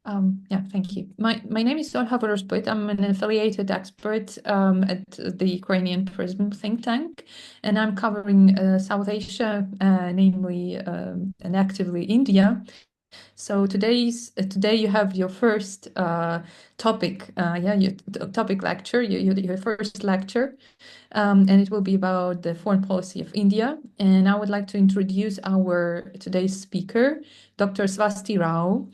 Yeah, thank you. My name is Olha Voroshput. I'm an affiliated expert at the Ukrainian Prism think tank, and I'm covering South Asia, namely and actively India. So today you have your first topic, your topic lecture, your first lecture, and it will be about the foreign policy of India. And I would like to introduce our today's speaker, Dr. Swasti Rao.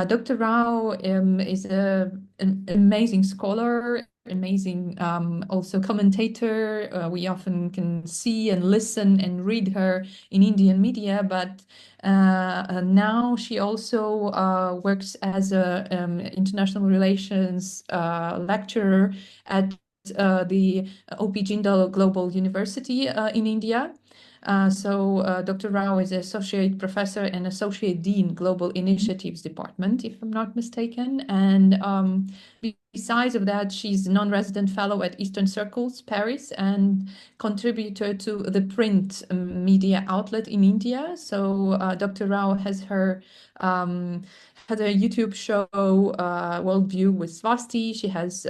Dr. Rao is an amazing scholar, amazing also commentator. We often can see and listen and read her in Indian media, but now she also works as a international relations lecturer at the OP Jindal Global University in India. Dr. Rao is Associate Professor and Associate Dean Global Initiatives Department, if I'm not mistaken. And besides of that, she's non-resident fellow at Eastern Circles, Paris, and contributor to ThePrint media outlet in India. So Dr. Rao has her had a YouTube show, Worldview with Swasti. She has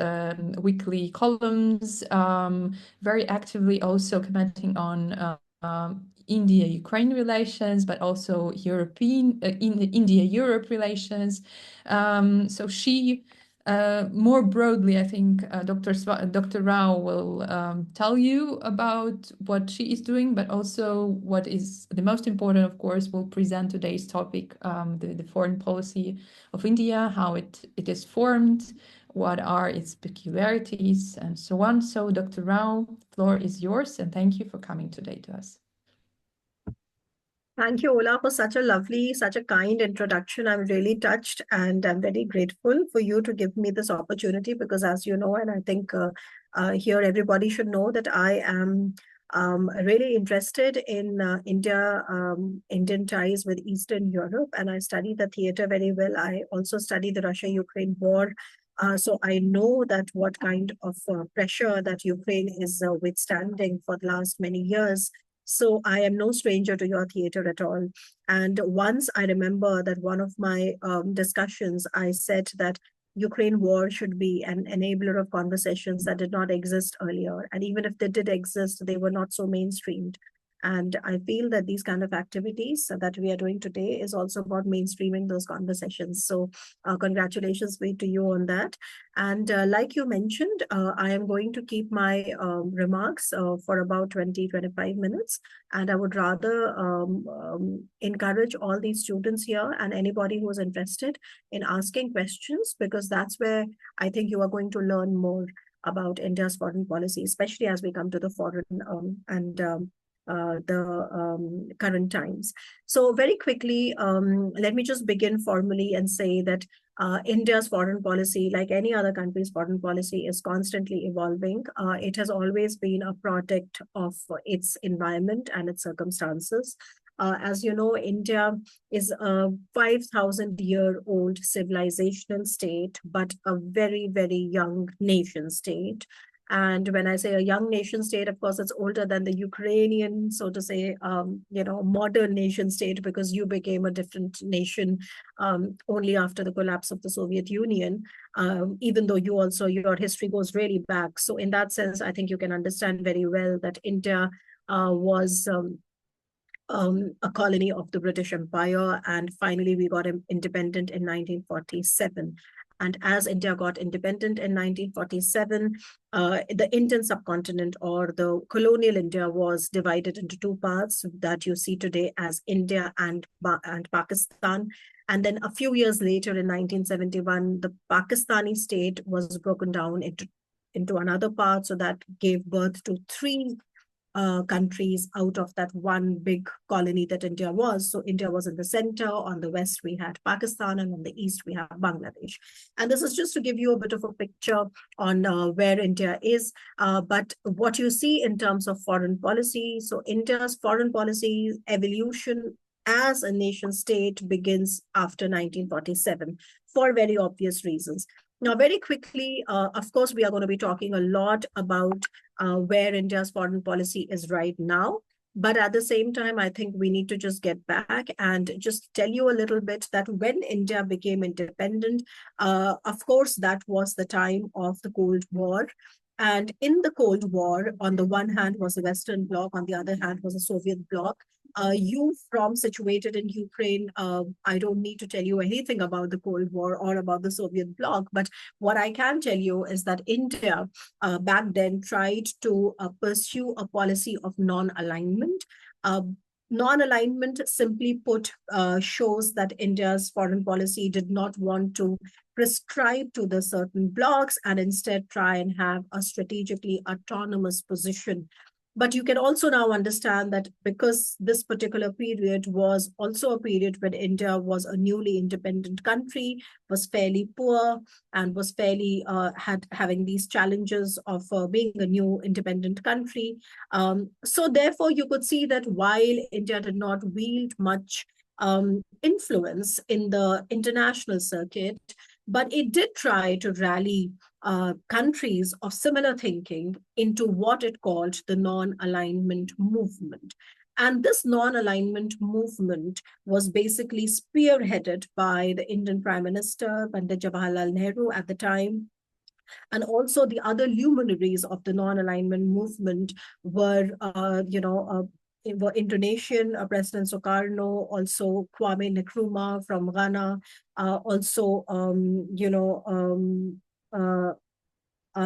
weekly columns, very actively also commenting on India-Ukraine relations, but also India-Europe relations. So she, more broadly, I think Dr. Rao will tell you about what she is doing, but also what is the most important, of course, will present today's topic, the foreign policy of India, how it is formed, what are its peculiarities, and so on. So Dr. Rao, the floor is yours, and thank you for coming today to us. Thank you, Ola, for such a kind introduction. I'm really touched and I'm very grateful for you to give me this opportunity because, as you know, and I think here everybody should know that I am really interested in Indian ties with Eastern Europe, and I study the theater very well. I also study the Russia-Ukraine war. So I know that what kind of pressure that Ukraine is withstanding for the last many years. So I am no stranger to your theater at all. And once I remember that one of my discussions, I said that Ukraine war should be an enabler of conversations that did not exist earlier. And even if they did exist, they were not so mainstreamed. And I feel that these kind of activities that we are doing today is also about mainstreaming those conversations. So congratulations to you on that. And like you mentioned, I am going to keep my remarks for about 20-25 minutes. And I would rather encourage all these students here and anybody who is interested in asking questions, because that's where I think you are going to learn more about India's foreign policy, especially as we come to the foreign and the current times. So very quickly, let me just begin formally and say that India's foreign policy, like any other country's foreign policy, is constantly evolving. It has always been a product of its environment and its circumstances. As you know, India is a 5,000-year-old civilizational state, but a very, very young nation state. And when I say a young nation state, of course, it's older than the Ukrainian, so to say, modern nation state, because you became a different nation only after the collapse of the Soviet Union, even though your history goes really back. So in that sense, I think you can understand very well that India was a colony of the British Empire, and finally we got independent in 1947. And as India got independent in 1947, the Indian subcontinent, or the colonial India, was divided into two parts that you see today as India and Pakistan. And then a few years later, in 1971, the Pakistani state was broken down into another part. So that gave birth to three countries out of that one big colony that India was. So India was in the center. On the west, we had Pakistan, and on the east, we have Bangladesh. And this is just to give you a bit of a picture on where India is. But what you see in terms of foreign policy, so India's foreign policy evolution as a nation state begins after 1947 for very obvious reasons. Now, very quickly, of course, we are going to be talking a lot about where India's foreign policy is right now. But at the same time, I think we need to just get back and just tell you a little bit that when India became independent, of course, that was the time of the Cold War. And in the Cold War, on the one hand was the Western Bloc, on the other hand was the Soviet Bloc. You from situated in Ukraine, I don't need to tell you anything about the Cold War or about the Soviet Bloc, but what I can tell you is that India back then tried to pursue a policy of non-alignment. Uh, Non-alignment, simply put, shows that India's foreign policy did not want to prescribe to the certain blocks and instead try and have a strategically autonomous position. But you can also now understand that because this particular period was also a period when India was a newly independent country, was fairly poor, and was fairly having these challenges of being a new independent country. So therefore, you could see that while India did not wield much influence in the international circuit, but it did try to rally countries of similar thinking into what it called the non-alignment movement. And this non-alignment movement was basically spearheaded by the Indian Prime Minister, Pandit Jawaharlal Nehru at the time. And also the other luminaries of the non-alignment movement were, were Indonesian President Sukarno, also Kwame Nkrumah from Ghana, also,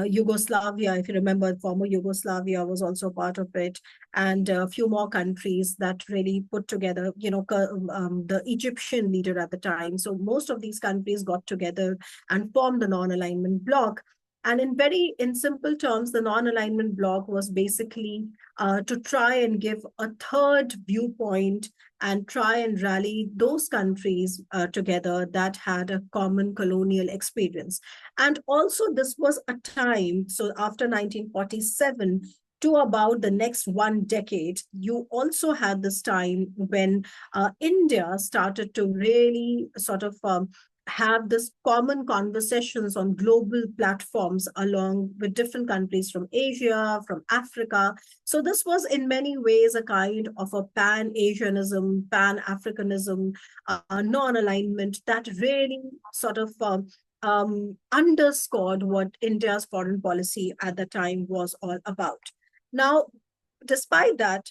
Yugoslavia, if you remember, former Yugoslavia was also part of it, and a few more countries that really put together, the Egyptian leader at the time. So most of these countries got together and formed the non-alignment bloc. And in simple terms, the non-alignment bloc was basically to try and give a third viewpoint and try and rally those countries together that had a common colonial experience. And also this was a time, so after 1947, to about the next one decade, you also had this time when India started to really sort of have this common conversations on global platforms along with different countries from Asia, from Africa. So this was in many ways a kind of a pan-Asianism, pan-Africanism, non-alignment that really sort of underscored what India's foreign policy at the time was all about. Now, despite that,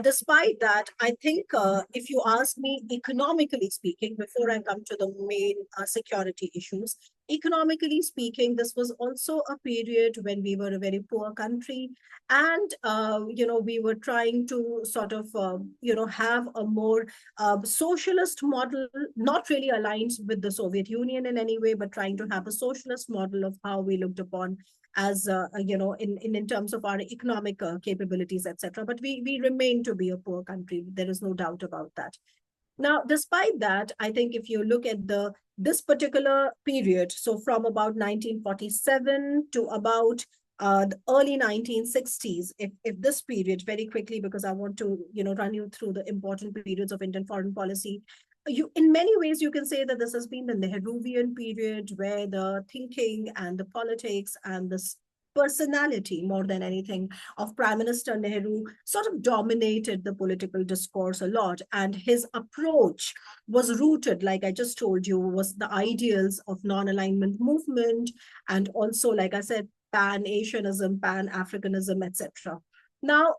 despite that, I think if you ask me, economically speaking, before I come to the main security issues, economically speaking, this was also a period when we were a very poor country, and we were trying to sort of have a more socialist model, not really aligned with the Soviet Union in any way, but trying to have a socialist model of how we looked upon as in terms of our economic capabilities, etc. But we remain to be a poor country. There is no doubt about that. Now, despite that, I think if you look at this particular period, so from about 1947 to about the early 1960s, if this period, very quickly, because I want to run you through the important periods of Indian foreign policy. In many ways, you can say that this has been the Nehruvian period, where the thinking and the politics and the personality, more than anything, of Prime Minister Nehru sort of dominated the political discourse a lot. And his approach was rooted, like I just told you, was the ideals of non-alignment movement, and also, like I said, pan-Asianism, pan-Africanism, etc. Now,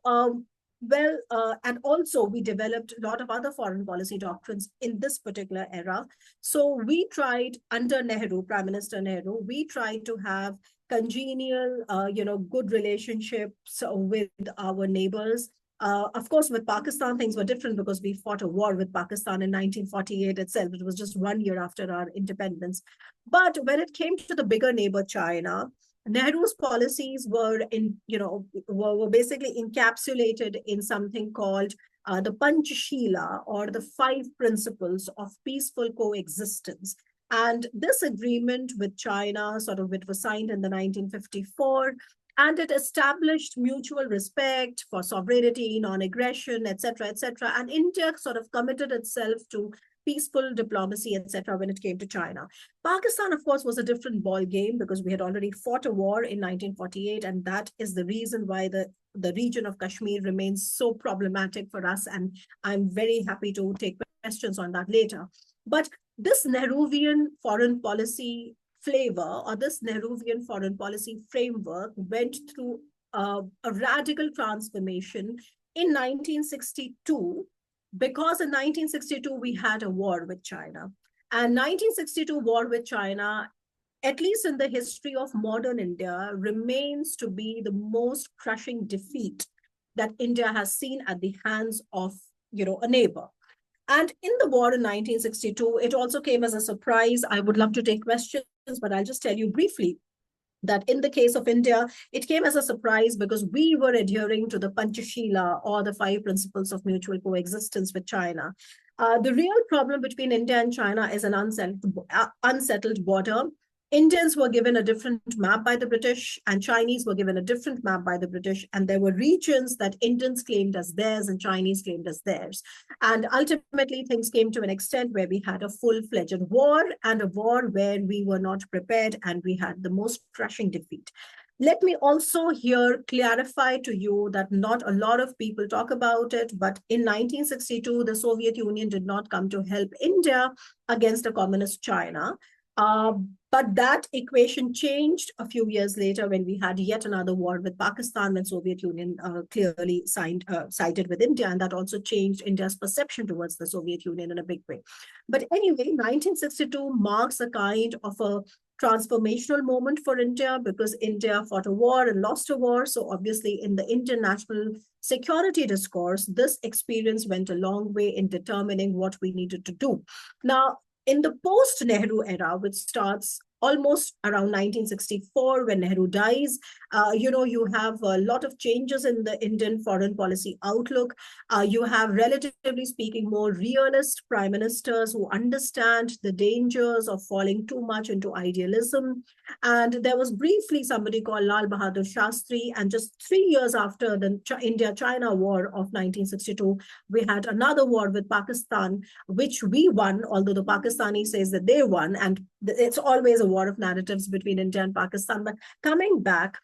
and also we developed a lot of other foreign policy doctrines in this particular era. So we tried, under Nehru, Prime Minister Nehru, we tried to have congenial, good relationships with our neighbors. Of course, with Pakistan, things were different because we fought a war with Pakistan in 1948 itself. It was just 1 year after our independence. But when it came to the bigger neighbor, China, Nehru's policies were basically encapsulated in something called the Panchashila, or the 5 principles of peaceful coexistence. And this agreement with China, it was signed in the 1954, and it established mutual respect for sovereignty, non-aggression, etc., etc. And India sort of committed itself to peaceful diplomacy, etc., when it came to China. Pakistan, of course, was a different ball game because we had already fought a war in 1948, and that is the reason why the region of Kashmir remains so problematic for us. And I'm very happy to take questions on that later. But this Nehruvian foreign policy flavor, or this Nehruvian foreign policy framework, went through a radical transformation in 1962, because in 1962 we had a war with China. And 1962 war with China, at least in the history of modern India, remains to be the most crushing defeat that India has seen at the hands of, a neighbor. And in the war in 1962, it also came as a surprise. I would love to take questions, but I'll just tell you briefly that in the case of India, it came as a surprise because we were adhering to the Panchashila, or the 5 principles of mutual coexistence, with China. The real problem between India and China is an unsettled border. Indians were given a different map by the British, and Chinese were given a different map by the British. And there were regions that Indians claimed as theirs and Chinese claimed as theirs. And ultimately, things came to an extent where we had a full-fledged war, and a war where we were not prepared, and we had the most crushing defeat. Let me also here clarify to you that not a lot of people talk about it, but in 1962, the Soviet Union did not come to help India against a communist China. But that equation changed a few years later when we had yet another war with Pakistan, when Soviet Union clearly sided with India, and that also changed India's perception towards the Soviet Union in a big way. But anyway, 1962 marks a kind of a transformational moment for India, because India fought a war and lost a war. So obviously in the Indian national security discourse, this experience went a long way in determining what we needed to do. Now, in the post-Nehru era, which starts almost around 1964, when Nehru dies, you have a lot of changes in the Indian foreign policy outlook. You have, relatively speaking, more realist prime ministers who understand the dangers of falling too much into idealism. And there was briefly somebody called Lal Bahadur Shastri, and just 3 years after the India-China war of 1962, we had another war with Pakistan, which we won, although the Pakistani says that they won, and it's always a war of narratives between India and Pakistan. But coming back,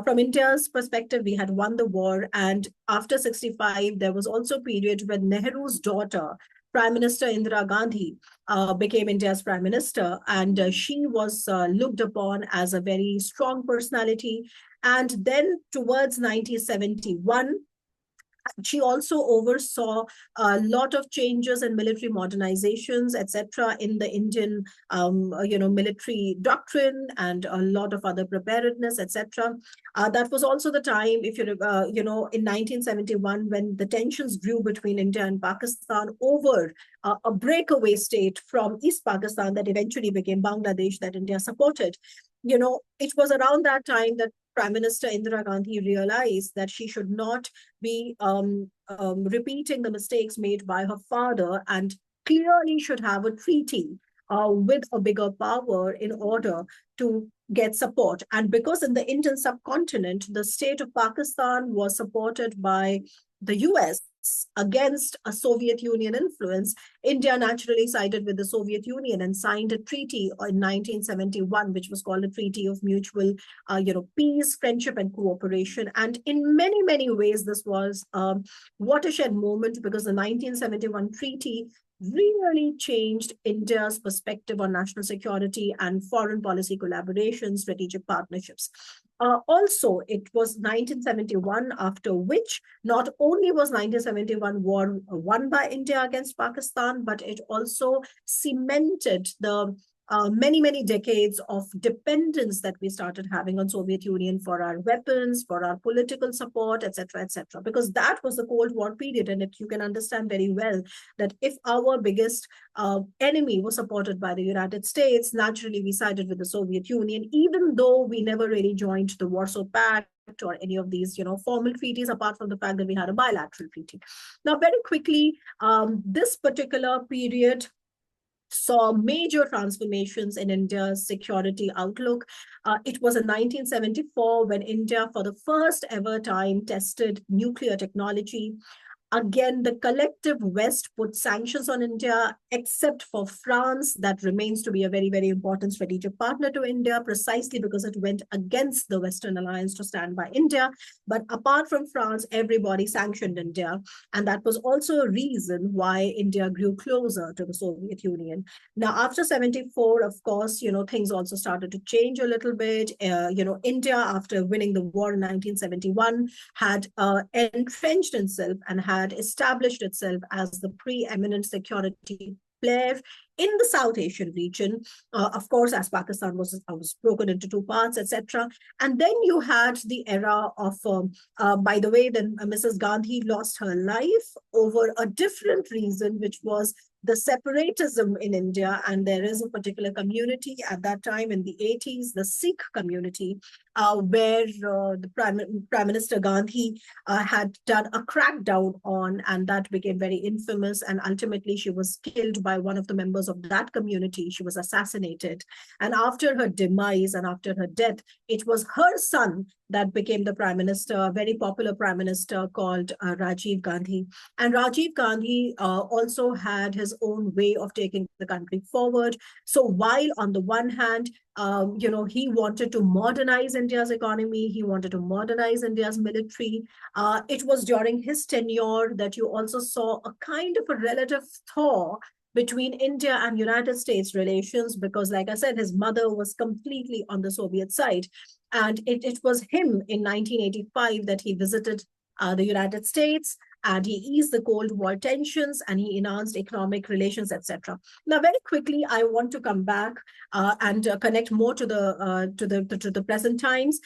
from India's perspective, we had won the war, and after 65, there was also a period when Nehru's daughter, Prime Minister Indira Gandhi, became India's Prime Minister, and she was looked upon as a very strong personality. And then towards 1971, she also oversaw a lot of changes in military modernizations, etc., in the Indian, military doctrine, and a lot of other preparedness, etc. That was also the time, if you, in 1971, when the tensions grew between India and Pakistan over a breakaway state from East Pakistan that eventually became Bangladesh, that India supported. It was around that time that Prime Minister Indira Gandhi realized that she should not be repeating the mistakes made by her father, and clearly should have a treaty with a bigger power in order to get support. And because in the Indian subcontinent, the state of Pakistan was supported by the US against a Soviet Union influence, India naturally sided with the Soviet Union and signed a treaty in 1971, which was called a Treaty of Mutual, Peace, Friendship, and Cooperation. And in many, many ways, this was a watershed moment, because the 1971 treaty really changed India's perspective on national security and foreign policy collaboration, strategic partnerships. Also, it was 1971, after which not only was 1971 war won by India against Pakistan, but it also cemented the many, many decades of dependence that we started having on Soviet Union for our weapons, for our political support, etc., etc. Because that was the Cold War period, and you can understand very well that if our biggest enemy was supported by the United States, naturally we sided with the Soviet Union, even though we never really joined the Warsaw Pact or any of these, formal treaties, apart from the fact that we had a bilateral treaty. Now, very quickly, this particular period saw major transformations in India's security outlook. It was in 1974 when India, for the first ever time, tested nuclear technology. Again, the collective West put sanctions on India, except for France. That remains to be a very, very important strategic partner to India, precisely because it went against the Western alliance to stand by India. But apart from France, everybody sanctioned India. And that was also a reason why India grew closer to the Soviet Union. Now, after 74, of course, things also started to change a little bit. India, after winning the war in 1971, had entrenched itself and had established itself as the preeminent security player in the South Asian region, of course, as Pakistan was broken into two parts, etc. And then you had the era of, by the way, then Mrs. Gandhi lost her life over a different reason, which was the separatism in India. And there is a particular community at that time in the 80s, the Sikh community, where the Prime Minister Gandhi had done a crackdown on, and that became very infamous. And ultimately, she was killed by one of the members of that community. She was assassinated. And after her demise and after her death, it was her son that became the prime minister, a very popular prime minister called Rajiv Gandhi. And Rajiv Gandhi also had his own way of taking the country forward. So while on the one hand, he wanted to modernize India's economy, he wanted to modernize India's military. It was during his tenure that you also saw a kind of a relative thaw between India and United States relations, because like I said, his mother was completely on the Soviet side. And it was him in 1985 that he visited the United States, and he eased the Cold War tensions, and he enhanced economic relations, etc. Now, very quickly, I want to come back and connect more to the present times.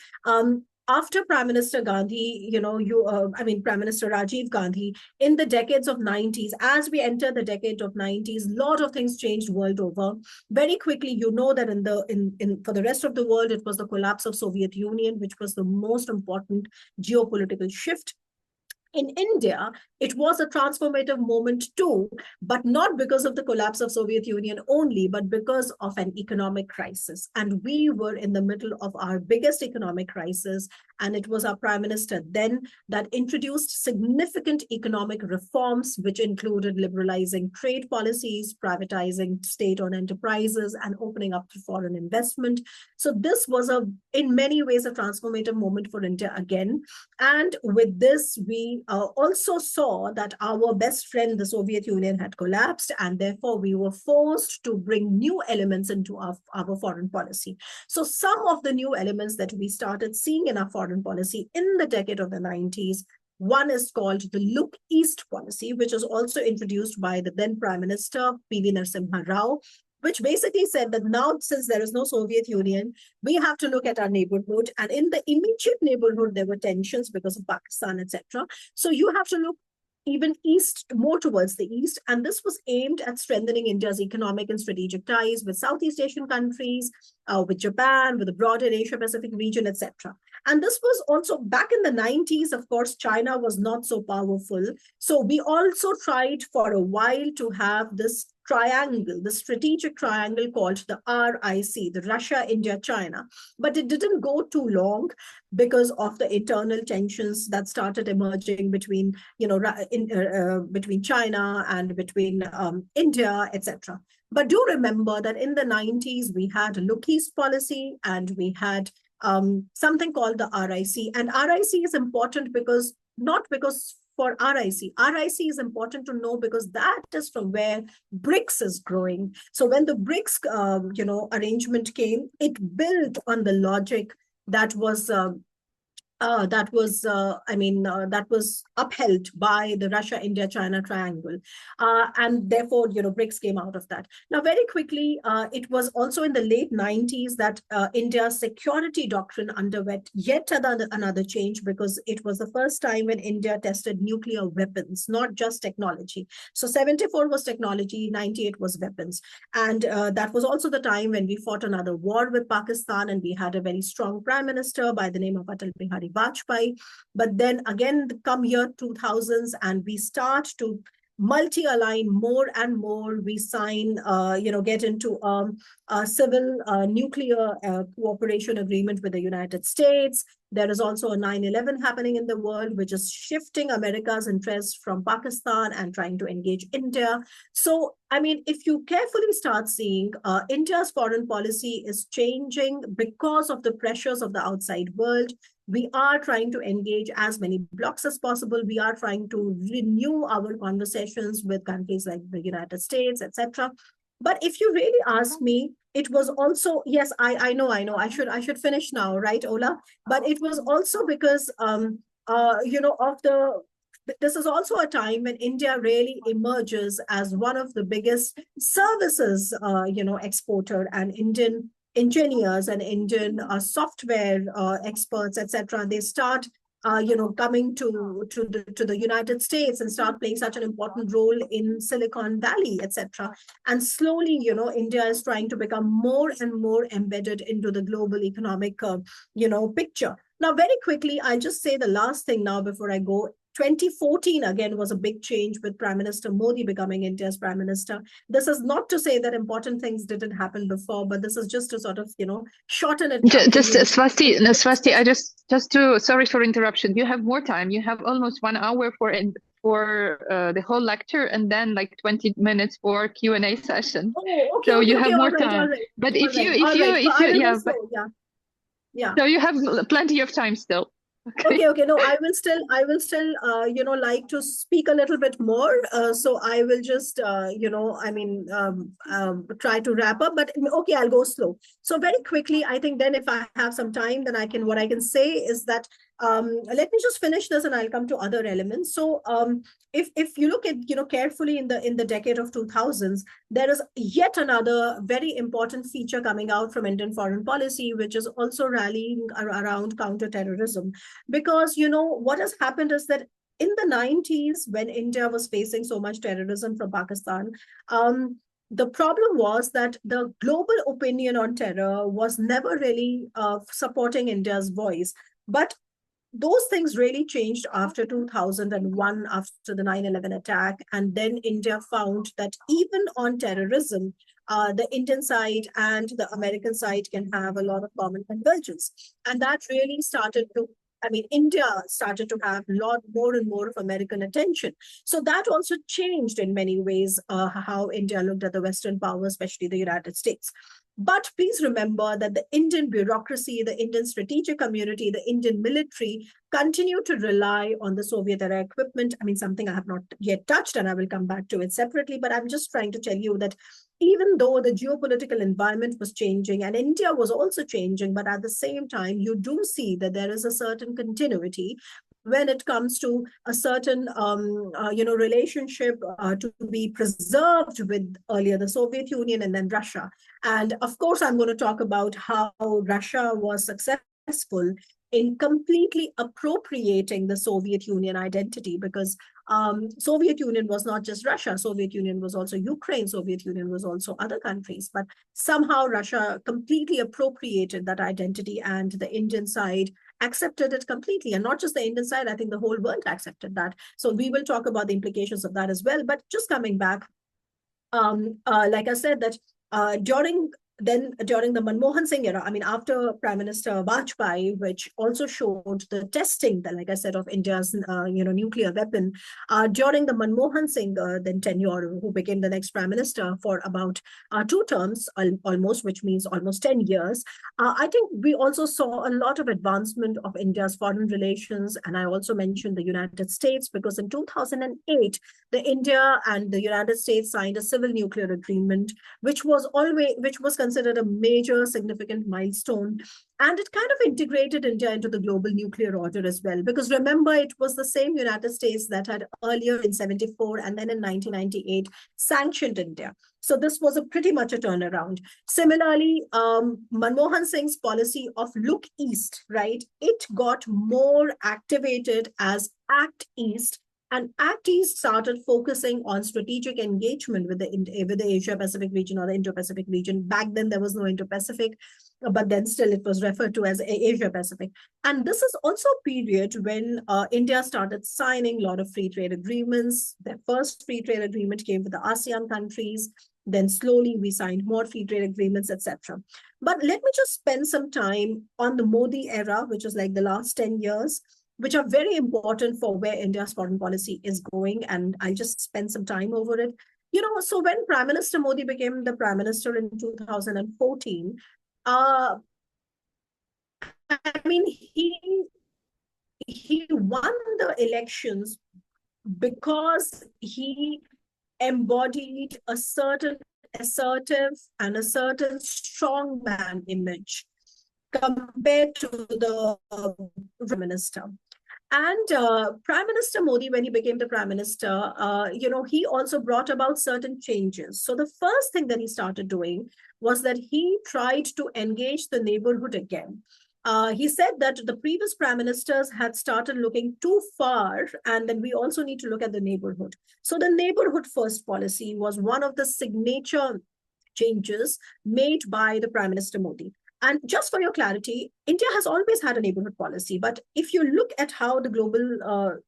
After Prime Minister Gandhi, Prime Minister Rajiv Gandhi, in the decades of 90s, as we enter the decade of 90s, a lot of things changed world over. Very quickly, you know that for the rest of the world, it was the collapse of Soviet Union, which was the most important geopolitical shift. In India, it was a transformative moment too, but not because of the collapse of Soviet Union only, but because of an economic crisis. And we were in the middle of our biggest economic crisis. And it was our prime minister then that introduced significant economic reforms, which included liberalizing trade policies, privatizing state-owned enterprises, and opening up to foreign investment. So this was in many ways, a transformative moment for India again. And with this, we also saw that our best friend, the Soviet Union, had collapsed, and therefore we were forced to bring new elements into our foreign policy. So some of the new elements that we started seeing in our foreign policy in the decade of the 90s, one is called the Look East policy, which was also introduced by the then Prime Minister, P.V. Narasimha Rao, which basically said that now, since there is no Soviet Union, we have to look at our neighborhood. And in the immediate neighborhood, there were tensions because of Pakistan, etc. So you have to look even east, more towards the east. And this was aimed at strengthening India's economic and strategic ties with Southeast Asian countries, with Japan, with the broader Asia-Pacific region, etc. And this was also back in the 90s, of course, China was not so powerful. So we also tried for a while to have this triangle, the strategic triangle called the RIC, the Russia, India, China. But it didn't go too long because of the internal tensions that started emerging between, between China and between India, etc. But do remember that in the 90s, we had a Look East policy, and we had something called the RIC. And RIC is important because, not because for RIC. RIC is important to know because that is from where BRICS is growing. So when the BRICS, arrangement came, it built on the logic that was upheld by the Russia, India, China triangle. And therefore, BRICS came out of that. Now, very quickly, it was also in the late 90s that India's security doctrine underwent yet another change, because it was the first time when India tested nuclear weapons, not just technology. So 74 was technology, 98 was weapons. And that was also the time when we fought another war with Pakistan, and we had a very strong prime minister by the name of Atal Bihari Vajpayee. But then again, come year 2000s, and we start to multi-align more and more. We sign, get into a civil nuclear cooperation agreement with the United States. There is also a 9/11 happening in the world, which is shifting America's interest from Pakistan and trying to engage India. So, I mean, if you carefully start seeing, India's foreign policy is changing because of the pressures of the outside world. We are trying to engage as many blocs as possible. We are trying to renew our conversations with countries like the United States, etc. But if you really ask me, it was also, yes, I know. I should finish now, right, Ola? But it was also because this is also a time when India really emerges as one of the biggest services exporter, and Indian engineers and Indian software experts, etc. They start coming to the United States and start playing such an important role in Silicon Valley, etc. And slowly, India is trying to become more and more embedded into the global economic, picture. Now, very quickly, I'll just say the last thing now before I go. 2014 again was a big change with Prime Minister Modi becoming India's Prime Minister. This is not to say that important things didn't happen before, but this is just to sort of, shorten it down. Just Swasti, sorry for interruption. You have more time. You have almost 1 hour for the whole lecture, and then like 20 minutes for Q&A session. Oh, okay. So you have more all right, time. All right. But So you have plenty of time still. Okay. No, I will still, like to speak a little bit more. So I will just, try to wrap up. But okay, I'll go slow. So very quickly, I think then if I have some time, then what I can say is that let me just finish this and I'll come to other elements. So if you look at, carefully in the decade of 2000s, there is yet another very important feature coming out from Indian foreign policy, which is also rallying around counterterrorism. Because, what has happened is that in the 90s, when India was facing so much terrorism from Pakistan, the problem was that the global opinion on terror was never really supporting India's voice. But those things really changed after 2001, after the 9/11 attack. And then India found that even on terrorism, the Indian side and the American side can have a lot of common convergence. And that really India started to have a lot more and more of American attention. So that also changed in many ways how India looked at the Western powers, especially the United States. But please remember that the Indian bureaucracy, the Indian strategic community, the Indian military continue to rely on the Soviet era equipment. Something I have not yet touched, and I will come back to it separately. But I'm just trying to tell you that even though the geopolitical environment was changing and India was also changing, but at the same time, you do see that there is a certain continuity when it comes to a certain, relationship to be preserved with earlier the Soviet Union and then Russia. And of course, I'm going to talk about how Russia was successful in completely appropriating the Soviet Union identity, because Soviet Union was not just Russia. Soviet Union was also Ukraine. Soviet Union was also other countries. But somehow Russia completely appropriated that identity, and the Indian side accepted it completely. And not just the Indian side, I think the whole world accepted that. So we will talk about the implications of that as well. But just coming back, like I said, that during the Manmohan Singh era, after Prime Minister Vajpayee, which also showed the testing, that, like I said, of India's, nuclear weapon, during the Manmohan Singh then tenure, who became the next Prime Minister for about 2 terms, almost, which means almost 10 years, I think we also saw a lot of advancement of India's foreign relations. And I also mentioned the United States, because in 2008, the India and the United States signed a civil nuclear agreement, which was considered a major significant milestone. And it kind of integrated India into the global nuclear order as well. Because remember, it was the same United States that had earlier in 1974 and then in 1998 sanctioned India. So this was pretty much a turnaround. Similarly, Manmohan Singh's policy of look east, right? It got more activated as Act East. And Act East started focusing on strategic engagement with the Asia-Pacific region, or the Indo-Pacific region. Back then, there was no Indo-Pacific, but then still it was referred to as Asia-Pacific. And this is also a period when India started signing a lot of free trade agreements. Their first free trade agreement came with the ASEAN countries. Then slowly we signed more free trade agreements, etc. But let me just spend some time on the Modi era, which is like the last 10 years, which are very important for where India's foreign policy is going. And I'll just spend some time over it. So when Prime Minister Modi became the Prime Minister in 2014, I mean, he won the elections because he embodied a certain assertive and a certain strongman image compared to the Prime Minister. And Prime Minister Modi, when he became the Prime Minister, he also brought about certain changes. So the first thing that he started doing was that he tried to engage the neighborhood again. He said that the previous prime ministers had started looking too far, and then we also need to look at the neighborhood. So the neighborhood first policy was one of the signature changes made by the Prime Minister Modi. And just for your clarity, India has always had a neighborhood policy. But if you look at how the global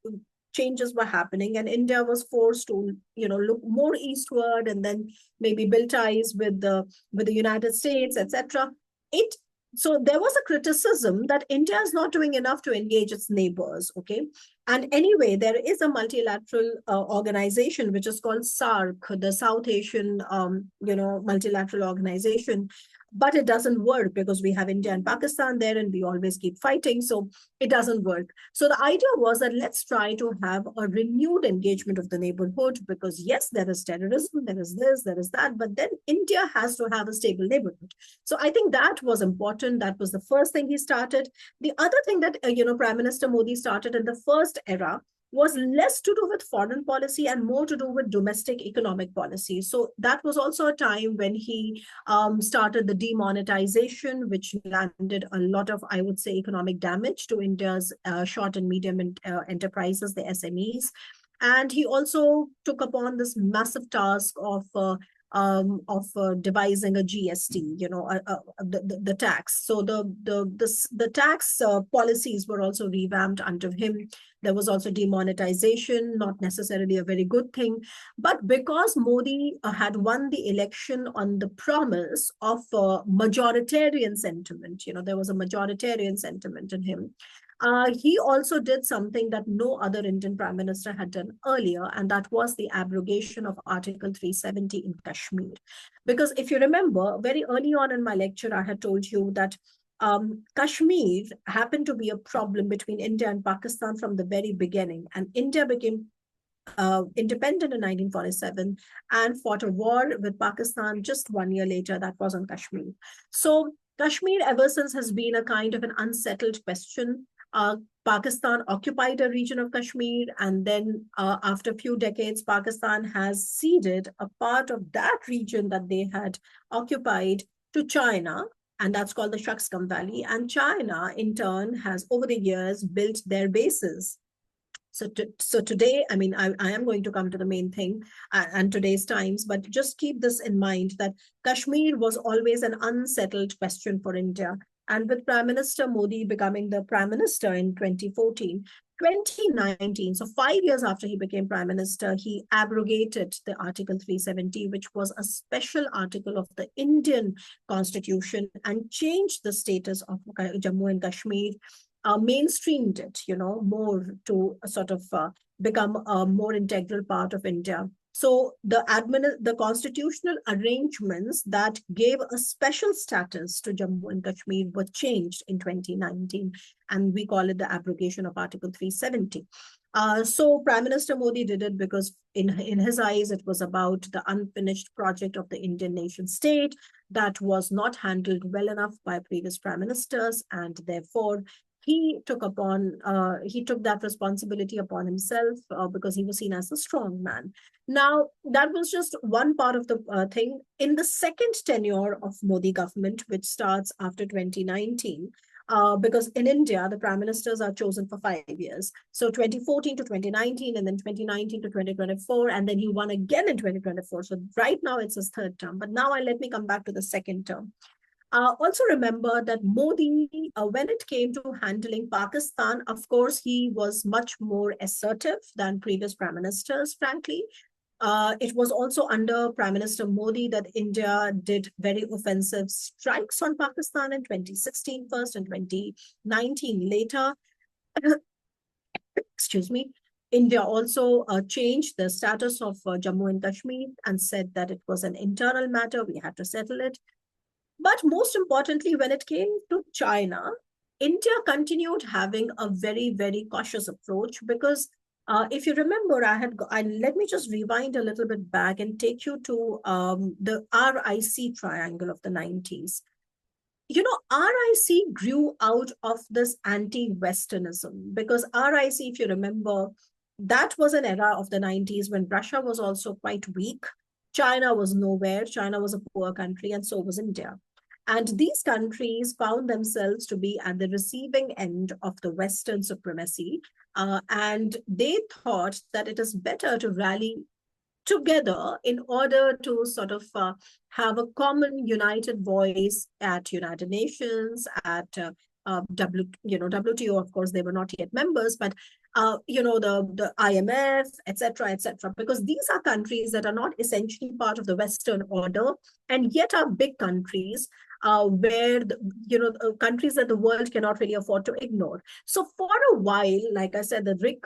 changes were happening, and India was forced to, look more eastward and then maybe build ties with the United States, etc. So there was a criticism that India is not doing enough to engage its neighbors, okay? And anyway, there is a multilateral organization which is called SAARC, the South Asian, multilateral organization. But it doesn't work because we have India and Pakistan there and we always keep fighting. So it doesn't work. So the idea was that let's try to have a renewed engagement of the neighborhood because yes, there is terrorism, there is this, there is that, but then India has to have a stable neighborhood. So I think that was important. That was the first thing he started. The other thing that, Prime Minister Modi started in the first era was less to do with foreign policy and more to do with domestic economic policy. So that was also a time when he started the demonetization, which landed a lot of, I would say, economic damage to India's short and medium enterprises, the SMEs. And he also took upon this massive task of devising a GST, the tax. So the tax policies were also revamped under him. There was also demonetization, not necessarily a very good thing. But because Modi had won the election on the promise of majoritarian sentiment, there was a majoritarian sentiment in him. He also did something that no other Indian Prime Minister had done earlier, and that was the abrogation of Article 370 in Kashmir. Because if you remember, very early on in my lecture, I had told you that Kashmir happened to be a problem between India and Pakistan from the very beginning, and India became independent in 1947 and fought a war with Pakistan just 1 year later. That was on Kashmir. So Kashmir ever since has been a kind of an unsettled question. Pakistan occupied a region of Kashmir, and then after a few decades, Pakistan has ceded a part of that region that they had occupied to China, and that's called the Shaksgam Valley. And China, in turn, has over the years built their bases. So today, I mean, I am going to come to the main thing and today's times, but just keep this in mind that Kashmir was always an unsettled question for India. And with Prime Minister Modi becoming the Prime Minister in 2014, 2019, so 5 years after he became Prime Minister, he abrogated the Article 370, which was a special article of the Indian Constitution, and changed the status of Jammu and Kashmir, mainstreamed it, more to sort of become a more integral part of India. So the constitutional arrangements that gave a special status to Jammu and Kashmir were changed in 2019, and we call it the abrogation of Article 370. So Prime Minister Modi did it because in his eyes, it was about the unfinished project of the Indian nation state that was not handled well enough by previous prime ministers, and therefore he took that responsibility upon himself because he was seen as a strong man. Now, that was just one part of the thing. In the second tenure of Modi government, which starts after 2019, because in India, the prime ministers are chosen for 5 years. So 2014 to 2019, and then 2019 to 2024, and then he won again in 2024. So right now it's his third term. But now let me come back to the second term. Also remember that Modi, when it came to handling Pakistan, of course, he was much more assertive than previous prime ministers, frankly. It was also under Prime Minister Modi that India did very offensive strikes on Pakistan in 2016 first and 2019 later. Excuse me. India also changed the status of Jammu and Kashmir and said that it was an internal matter. We had to settle it. But most importantly, when it came to China, India continued having a very, very cautious approach because if you remember, let me just rewind a little bit back and take you to the RIC triangle of the 90s. You know, RIC grew out of this anti-Westernism because RIC, if you remember, that was an era of the 90s when Russia was also quite weak. China was nowhere. China was a poor country, and so was India. And these countries found themselves to be at the receiving end of the Western supremacy. And they thought that it is better to rally together in order to sort of have a common united voice at United Nations, at WTO. Of course, they were not yet members, but the IMF, etc., etc. Because these are countries that are not essentially part of the Western order, and yet are big countries where countries that the world cannot really afford to ignore. So for a while, like I said, the RIC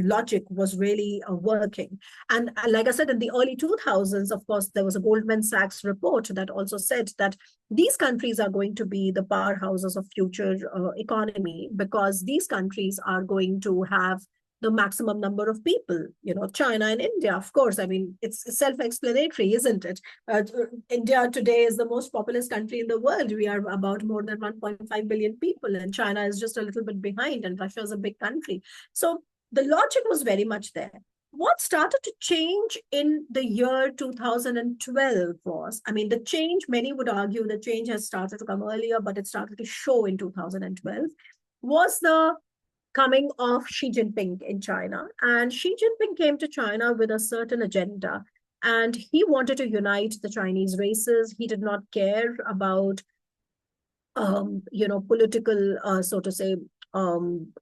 logic was really working. And like I said, in the early 2000s, of course, there was a Goldman Sachs report that also said that these countries are going to be the powerhouses of future economy because these countries are going to have the maximum number of people, China and India, of course. I mean, it's self-explanatory, isn't it? India today is the most populous country in the world. We are about more than 1.5 billion people, and China is just a little bit behind, and Russia is a big country. So the logic was very much there. What started to change in the year 2012 was, I mean, the change, many would argue the change has started to come earlier, but it started to show in 2012, was the coming of Xi Jinping in China. And Xi Jinping came to China with a certain agenda, and he wanted to unite the Chinese races. He did not care about, political, so to say,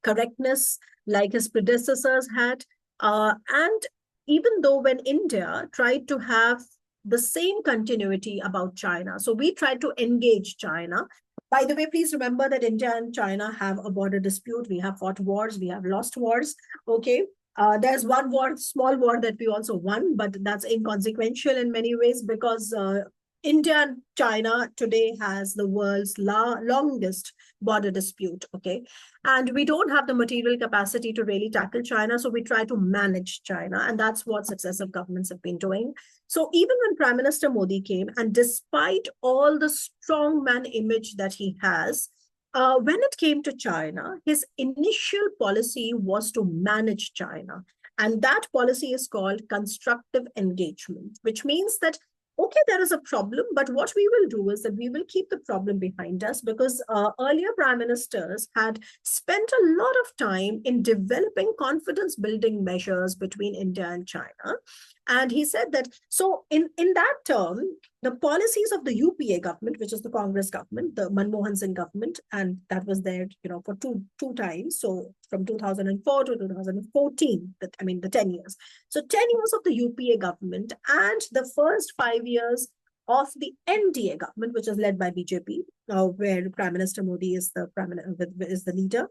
correctness like his predecessors had. And even though when India tried to have the same continuity about China, so we tried to engage China. By the way, please remember that India and China have a border dispute. We have fought wars. We have lost wars. Okay. There's one war, small war that we also won, but that's inconsequential in many ways because India and China today has the world's longest border dispute. Okay. And we don't have the material capacity to really tackle China. So we try to manage China. And that's what successive governments have been doing. So even when Prime Minister Modi came, and despite all the strongman image that he has, when it came to China, his initial policy was to manage China. And that policy is called constructive engagement, which means that, okay, there is a problem, but what we will do is that we will keep the problem behind us because earlier prime ministers had spent a lot of time in developing confidence-building measures between India and China. And he said that, so in that term, the policies of the UPA government, which is the Congress government, the Manmohan Singh government, and that was there, for two times. So from 2004 to 2014, the 10 years. So 10 years of the UPA government and the first 5 years of the NDA government, which is led by BJP, where Prime Minister Modi is the leader.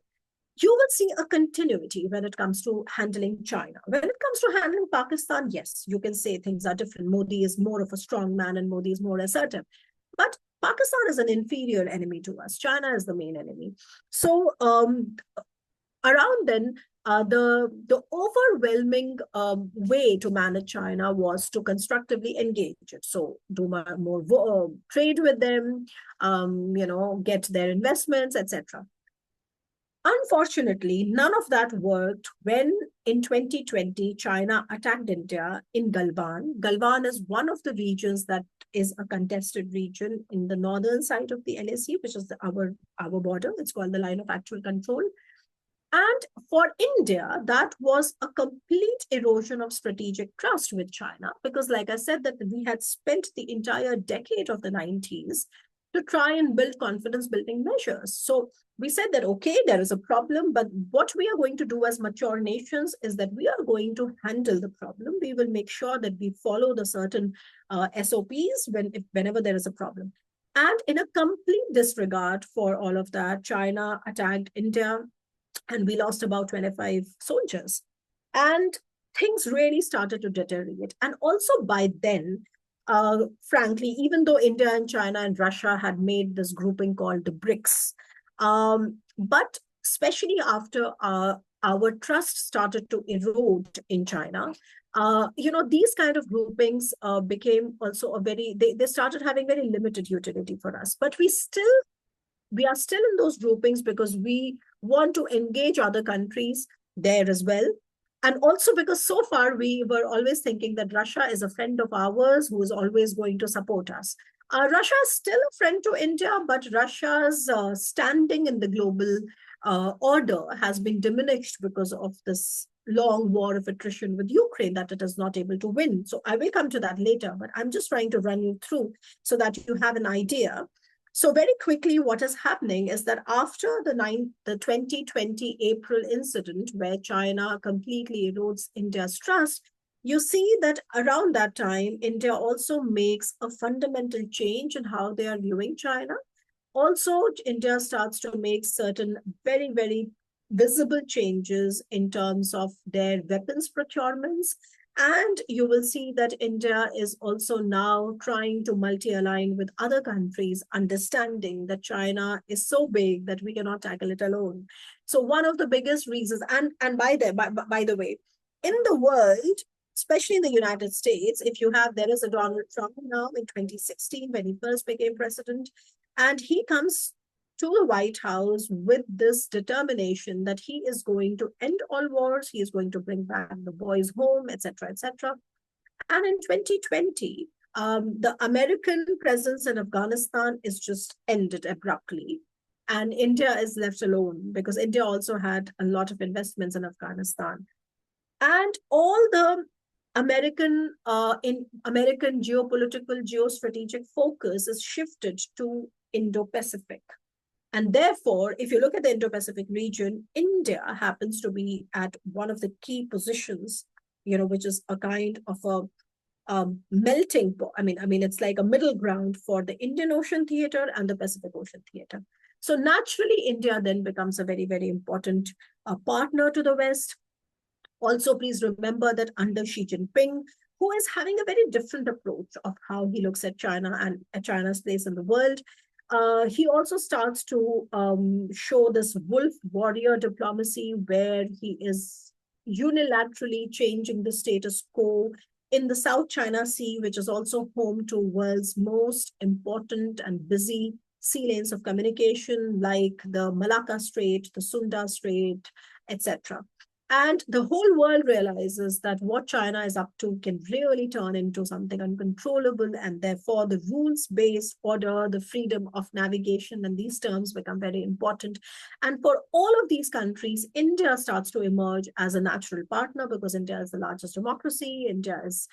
You will see a continuity when it comes to handling China. When it comes to handling Pakistan, yes, you can say things are different. Modi is more of a strong man and Modi is more assertive. But Pakistan is an inferior enemy to us. China is the main enemy. So around then, the overwhelming way to manage China was to constructively engage it. So do more trade with them, get their investments, etc. Unfortunately, none of that worked when in 2020, China attacked India in Galwan. Galwan is one of the regions that is a contested region in the northern side of the LAC, which is our border. It's called the line of actual control. And for India, that was a complete erosion of strategic trust with China, because like I said, that we had spent the entire decade of the 90s to try and build confidence building measures. So we said that, okay, there is a problem, but what we are going to do as mature nations is that we are going to handle the problem. We will make sure that we follow the certain SOPs whenever there is a problem. And in a complete disregard for all of that, China attacked India and we lost about 25 soldiers. And things really started to deteriorate. And also by then, frankly, even though India and China and Russia had made this grouping called the BRICS, but especially after our trust started to erode in China, these kind of groupings became also they started having very limited utility for us. But we are still in those groupings because we want to engage other countries there as well. And also because so far we were always thinking that Russia is a friend of ours who is always going to support us. Russia is still a friend to India, but Russia's standing in the global order has been diminished because of this long war of attrition with Ukraine that it is not able to win. So I will come to that later, but I'm just trying to run you through so that you have an idea. So very quickly, what is happening is that after the 2020 April incident, where China completely erodes India's trust, you see that around that time, India also makes a fundamental change in how they are viewing China. Also, India starts to make certain very, very visible changes in terms of their weapons procurements. And you will see that India is also now trying to multi-align with other countries, understanding that China is so big that we cannot tackle it alone. So one of the biggest reasons, and by the way, in the world, especially in the United States, there is a Donald Trump now in 2016 when he first became president, and he comes to the White House with this determination that he is going to end all wars, he is going to bring back the boys home, etc., etc. And in 2020, the American presence in Afghanistan is just ended abruptly. And India is left alone because India also had a lot of investments in Afghanistan. And all the American geopolitical, geostrategic focus is shifted to Indo-Pacific. And therefore, if you look at the Indo-Pacific region, India happens to be at one of the key positions, which is a kind of a melting pot. I mean, it's like a middle ground for the Indian Ocean theater and the Pacific Ocean theater. So naturally, India then becomes a very, very important partner to the West. Also, please remember that under Xi Jinping, who is having a very different approach of how he looks at China and at China's place in the world, he also starts to show this wolf warrior diplomacy where he is unilaterally changing the status quo in the South China Sea, which is also home to world's most important and busy sea lanes of communication, like the Malacca Strait, the Sunda Strait, etc. And the whole world realizes that what China is up to can really turn into something uncontrollable, and therefore the rules-based order, the freedom of navigation, and these terms become very important. And for all of these countries, India starts to emerge as a natural partner because India is the largest democracy. India is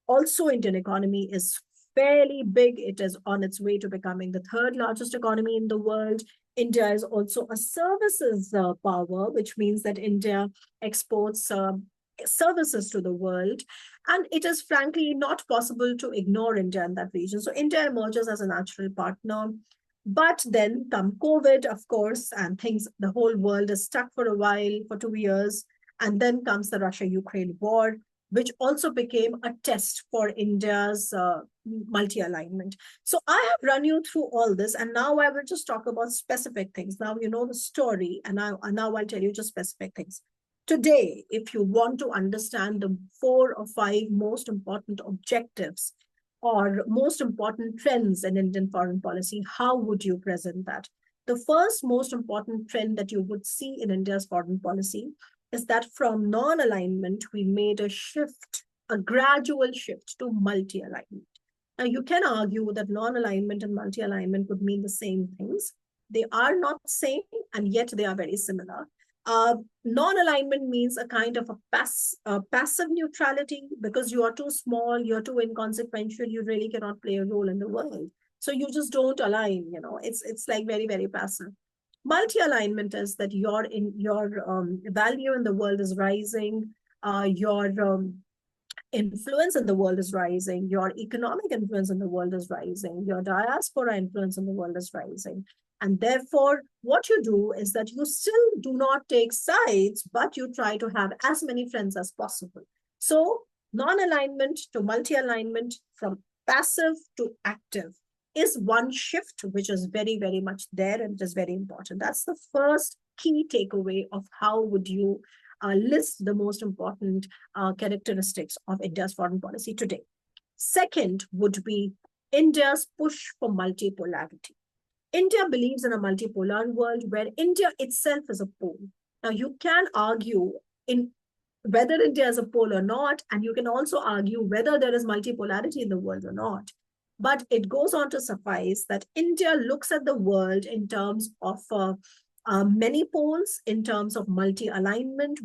also, Indian economy is fairly big. It is on its way to becoming the third largest economy in the world. India is also a services power, which means that India exports services to the world. And it is frankly not possible to ignore India in that region. So India emerges as a natural partner. But then come COVID, of course, and the whole world is stuck for a while, for 2 years. And then comes the Russia-Ukraine war, which also became a test for India's multi-alignment. So I have run you through all this, and now I will just talk about specific things. Now you know the story, and now I'll tell you just specific things. Today, if you want to understand the 4 or 5 most important objectives or most important trends in Indian foreign policy, how would you present that? The first most important trend that you would see in India's foreign policy is that from non-alignment, we made a shift, a gradual shift to multi-alignment. Now, you can argue that non-alignment and multi-alignment would mean the same things. They are not same, and yet they are very similar. Non-alignment means a kind of a passive neutrality because you are too small, you're too inconsequential, you really cannot play a role in the world. So you just don't align, it's like very, very passive. Multi-alignment is that your value in the world is rising, your influence in the world is rising, your economic influence in the world is rising, your diaspora influence in the world is rising. And therefore, what you do is that you still do not take sides, but you try to have as many friends as possible. So non-alignment to multi-alignment, from passive to active, is one shift which is very, very much there, and it is very important. That's the first key takeaway of how would you list the most important characteristics of India's foreign policy today. Second would be India's push for multipolarity. India believes in a multipolar world where India itself is a pole. Now, you can argue in whether India is a pole or not, and you can also argue whether there is multipolarity in the world or not. But it goes on to suffice that India looks at the world in terms of many poles, in terms of multi-alignment,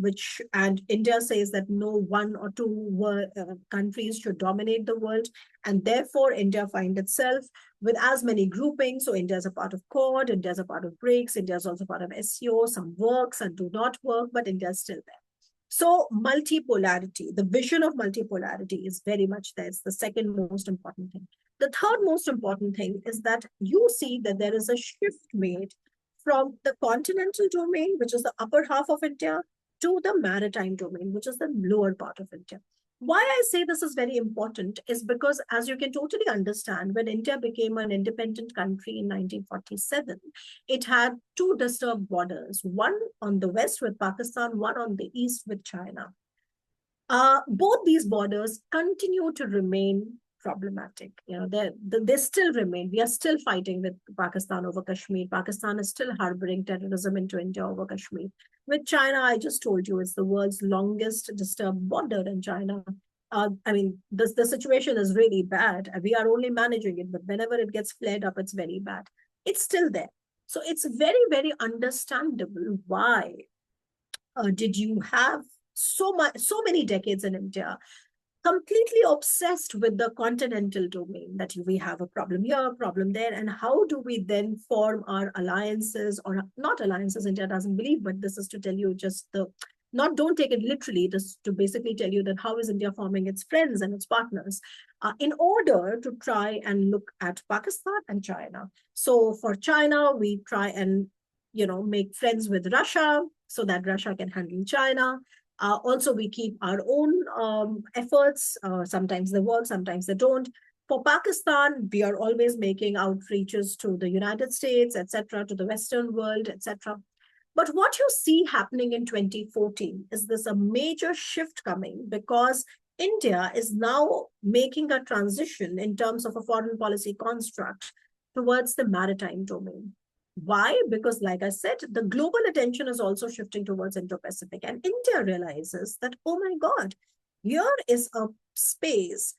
and India says that no one or two countries should dominate the world. And therefore, India finds itself with as many groupings. So India is a part of Quad, India is a part of BRICS, India is also part of SCO. Some work, some do not work, but India is still there. So multipolarity, the vision of multipolarity is very much there. It's the second most important thing. The third most important thing is that you see that there is a shift made from the continental domain, which is the upper half of India, to the maritime domain, which is the lower part of India. Why I say this is very important is because, as you can totally understand, when India became an independent country in 1947, it had two disturbed borders, one on the west with Pakistan, one on the east with China. Both these borders continue to remain problematic. They still remain. We are still fighting with Pakistan over Kashmir. Pakistan is still harboring terrorism into India over Kashmir. With China, I just told you, it's the world's longest disturbed border in China. The situation is really bad. We are only managing it, but whenever it gets flared up, it's very bad. It's still there. So it's very, very understandable why did you have so many decades in India completely obsessed with the continental domain, that we have a problem here, a problem there, and how do we then form our alliances, or not alliances, India doesn't believe, but this is to tell you don't take it literally, just to basically tell you that how is India forming its friends and its partners in order to try and look at Pakistan and China. So for China, we try and make friends with Russia so that Russia can handle China. Also, we keep our own efforts. Sometimes they work, sometimes they don't. For Pakistan, we are always making outreaches to the United States, etc., to the Western world, etc. But what you see happening in 2014 is this a major shift coming, because India is now making a transition in terms of a foreign policy construct towards the maritime domain. Why? Because, like I said, the global attention is also shifting towards Indo-Pacific, and India realizes that, oh my God, here is a space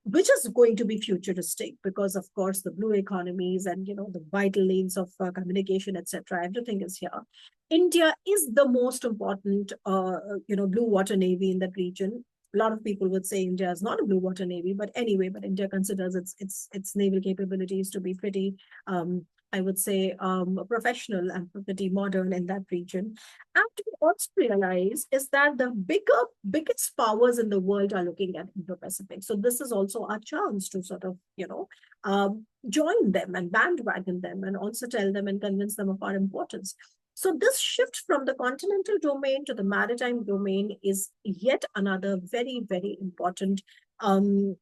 which is going to be futuristic, because, of course, the blue economies and the vital lanes of communication, etc., everything is here. India is the most important, blue water navy in that region. A lot of people would say India is not a blue water navy, but anyway, India considers its naval capabilities to be pretty, I would say, professional and pretty modern in that region. And to also realize is that the biggest powers in the world are looking at Indo-Pacific. So this is also our chance to sort of, join them and bandwagon them, and also tell them and convince them of our importance. So this shift from the continental domain to the maritime domain is yet another very, very important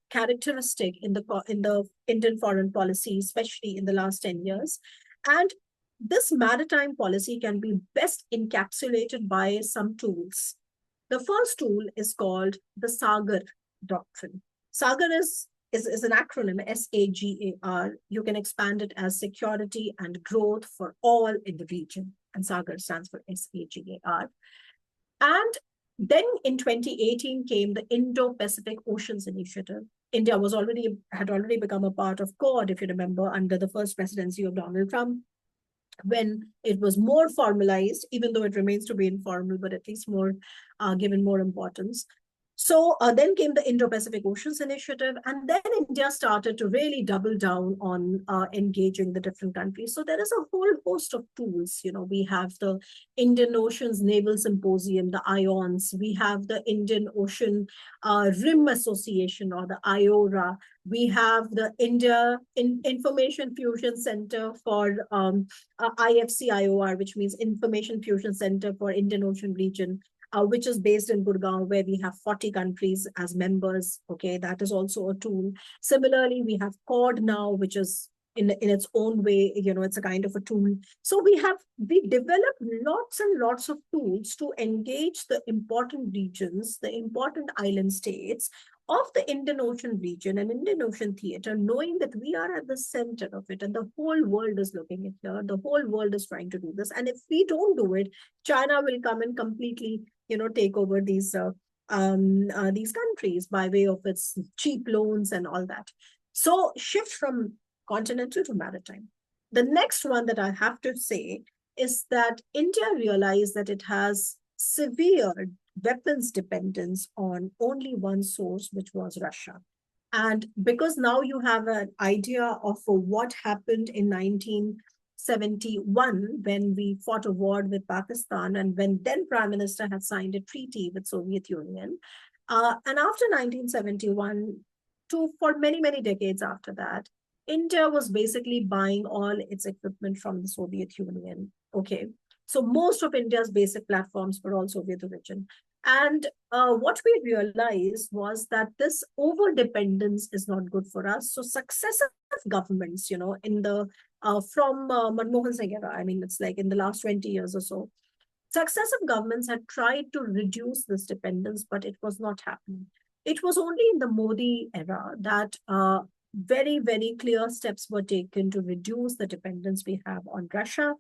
characteristic in the Indian foreign policy, especially in the last 10 years. And this maritime policy can be best encapsulated by some tools. The first tool is called the SAGAR doctrine. SAGAR is an acronym, SAGAR. You can expand it as security and growth for all in the region. And SAGAR stands for SAGAR. And then in 2018 came the Indo-Pacific Oceans Initiative. India had already become a part of Quad, if you remember, under the first presidency of Donald Trump, when it was more formalized, even though it remains to be informal, but at least more given more importance. So then came the Indo-Pacific Oceans Initiative, and then India started to really double down on engaging the different countries. So there is a whole host of tools. We have the Indian Ocean's Naval Symposium, the IONS. We have the Indian Ocean Rim Association, or the IORA. We have the Information Fusion Center for IFCIOR, which means Information Fusion Center for Indian Ocean Region. Which is based in Gurgaon, where we have 40 countries as members. Okay, that is also a tool. Similarly, we have CORD now, which is in its own way, it's a kind of a tool. So we developed lots and lots of tools to engage the important regions, the important island states of the Indian Ocean region and Indian Ocean theater, knowing that we are at the center of it and the whole world is looking at here. The whole world is trying to do this. And if we don't do it, China will come and completely take over these countries by way of its cheap loans and all that. So shift from continental to maritime. The next one that I have to say is that India realized that it has severe weapons dependence on only one source, which was Russia. And because now you have an idea of what happened in 1971 when we fought a war with Pakistan, and when then Prime Minister had signed a treaty with Soviet Union. And after 1971, for many, many decades after that, India was basically buying all its equipment from the Soviet Union. Okay, so most of India's basic platforms were all Soviet origin. And what we realized was that this over-dependence is not good for us. So successive governments, in the from Manmohan Singh era, I mean, it's like in the last 20 years or so, successive governments had tried to reduce this dependence, but it was not happening. It was only in the Modi era that very, very clear steps were taken to reduce the dependence we have on Russia.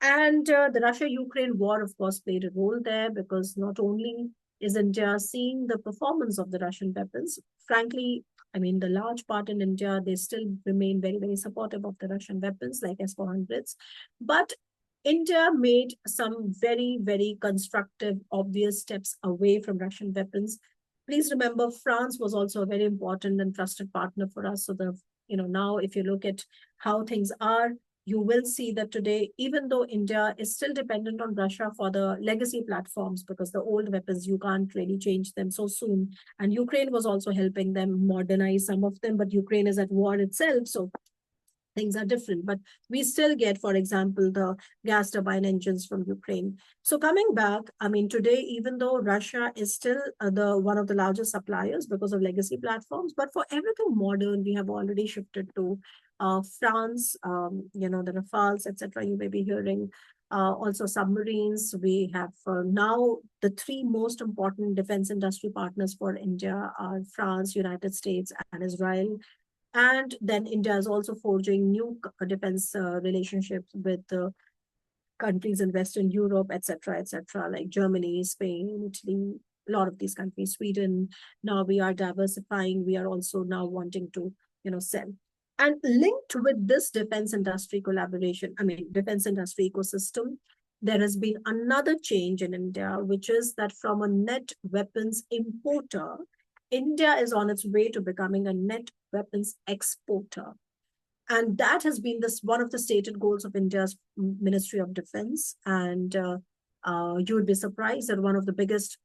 And the Russia-Ukraine war, of course, played a role there, because not only is India seeing the performance of the Russian weapons, frankly, I mean, the large part in India, they still remain very, very supportive of the Russian weapons like S-400s. But India made some very, very constructive, obvious steps away from Russian weapons. Please remember, France was also a very important and trusted partner for us. So now if you look at how things are, you will see that today, even though India is still dependent on Russia for the legacy platforms, because the old weapons, you can't really change them so soon. And Ukraine was also helping them modernize some of them, but Ukraine is at war itself. So things are different, but we still get, for example, the gas turbine engines from Ukraine. So coming back, I mean, today, even though Russia is still one of the largest suppliers because of legacy platforms, but for everything modern, we have already shifted to France, the Rafales, etc. You may be hearing. Also submarines. We have now the three most important defense industry partners for India are France, United States, and Israel. And then India is also forging new defense relationships with countries in Western Europe, etc., like Germany, Spain, Italy, a lot of these countries, Sweden. Now we are diversifying. We are also now wanting to, sell. And linked with this defense industry collaboration, defense industry ecosystem, there has been another change in India, which is that from a net weapons importer, India is on its way to becoming a net weapons exporter. And that has been one of the stated goals of India's Ministry of Defense. And you would be surprised that one of the biggest,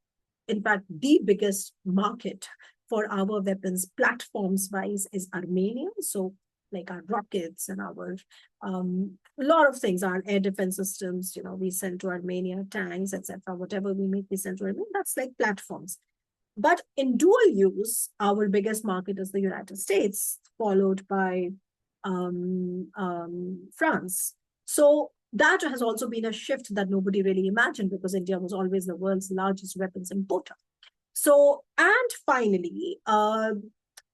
in fact, the biggest market for our weapons platforms-wise is Armenia. So like our rockets and our, a lot of things, our air defense systems, we send to Armenia, tanks, etc. Whatever we make, we send to Armenia. That's like platforms. But in dual use, our biggest market is the United States, followed by France. So that has also been a shift that nobody really imagined, because India was always the world's largest weapons importer. So, and finally,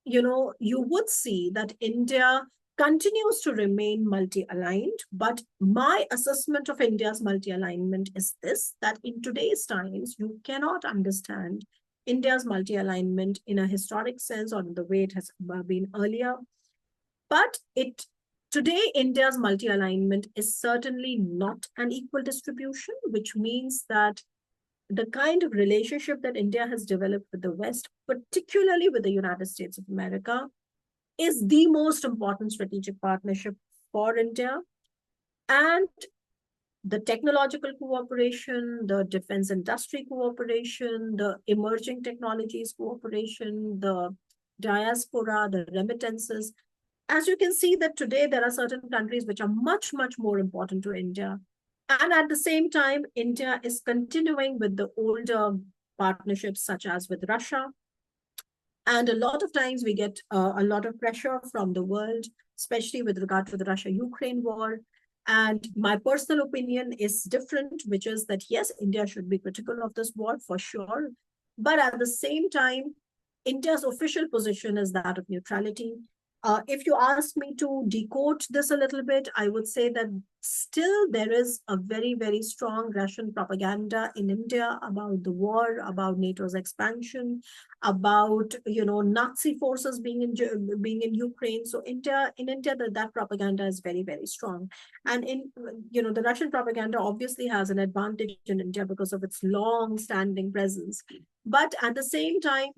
you would see that India continues to remain multi-aligned, but my assessment of India's multi-alignment is this, that in today's times, you cannot understand India's multi-alignment in a historic sense or in the way it has been earlier. But today, India's multi-alignment is certainly not an equal distribution, which means that the kind of relationship that India has developed with the West, particularly with the United States of America, is the most important strategic partnership for India. And the technological cooperation, the defense industry cooperation, the emerging technologies cooperation, the diaspora, the remittances. As you can see that today there are certain countries which are much, much more important to India. And at the same time, India is continuing with the older partnerships such as with Russia. And a lot of times we get a lot of pressure from the world, especially with regard to the Russia-Ukraine war. And my personal opinion is different, which is that, yes, India should be critical of this war for sure. But at the same time, India's official position is that of neutrality. If you ask me to decode this a little bit, I would say that still there is a very, very strong Russian propaganda in India about the war, about NATO's expansion, about Nazi forces being in Ukraine. So in India that propaganda is very, very strong. And in the Russian propaganda obviously has an advantage in India because of its long-standing presence. But at the same time,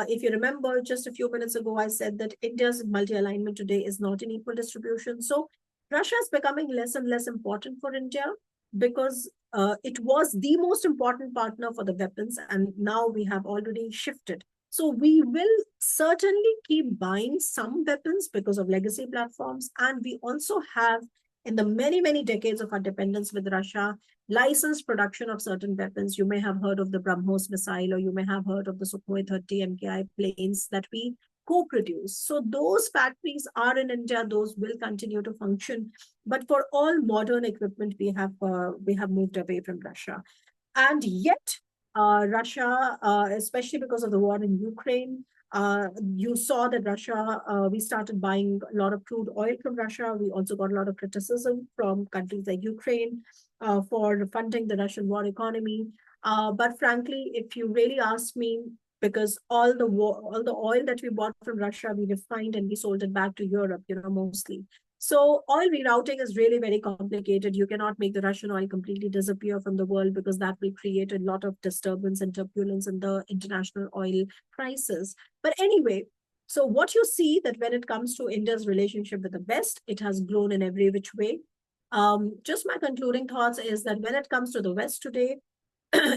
if you remember, just a few minutes ago, I said that India's multi-alignment today is not in equal distribution. So Russia is becoming less and less important for India because it was the most important partner for the weapons, and now we have already shifted. So we will certainly keep buying some weapons because of legacy platforms, and we also have, in the many, many decades of our dependence with Russia, licensed production of certain weapons. You may have heard of the BrahMos missile, or you may have heard of the Sukhoi 30 MKI planes that we co-produce. So those factories are in India, those will continue to function. But for all modern equipment, we have moved away from Russia. And yet, Russia, especially because of the war in Ukraine, you saw that Russia, we started buying a lot of crude oil from Russia. We also got a lot of criticism from countries like Ukraine for funding the Russian war economy. But frankly, if you really ask me, because all the oil that we bought from Russia, we refined and we sold it back to Europe, mostly. So oil rerouting is really very complicated. You cannot make the Russian oil completely disappear from the world because that will create a lot of disturbance and turbulence in the international oil prices. But anyway, so what you see that when it comes to India's relationship with the West, it has grown in every which way. Just my concluding thoughts is that when it comes to the West today,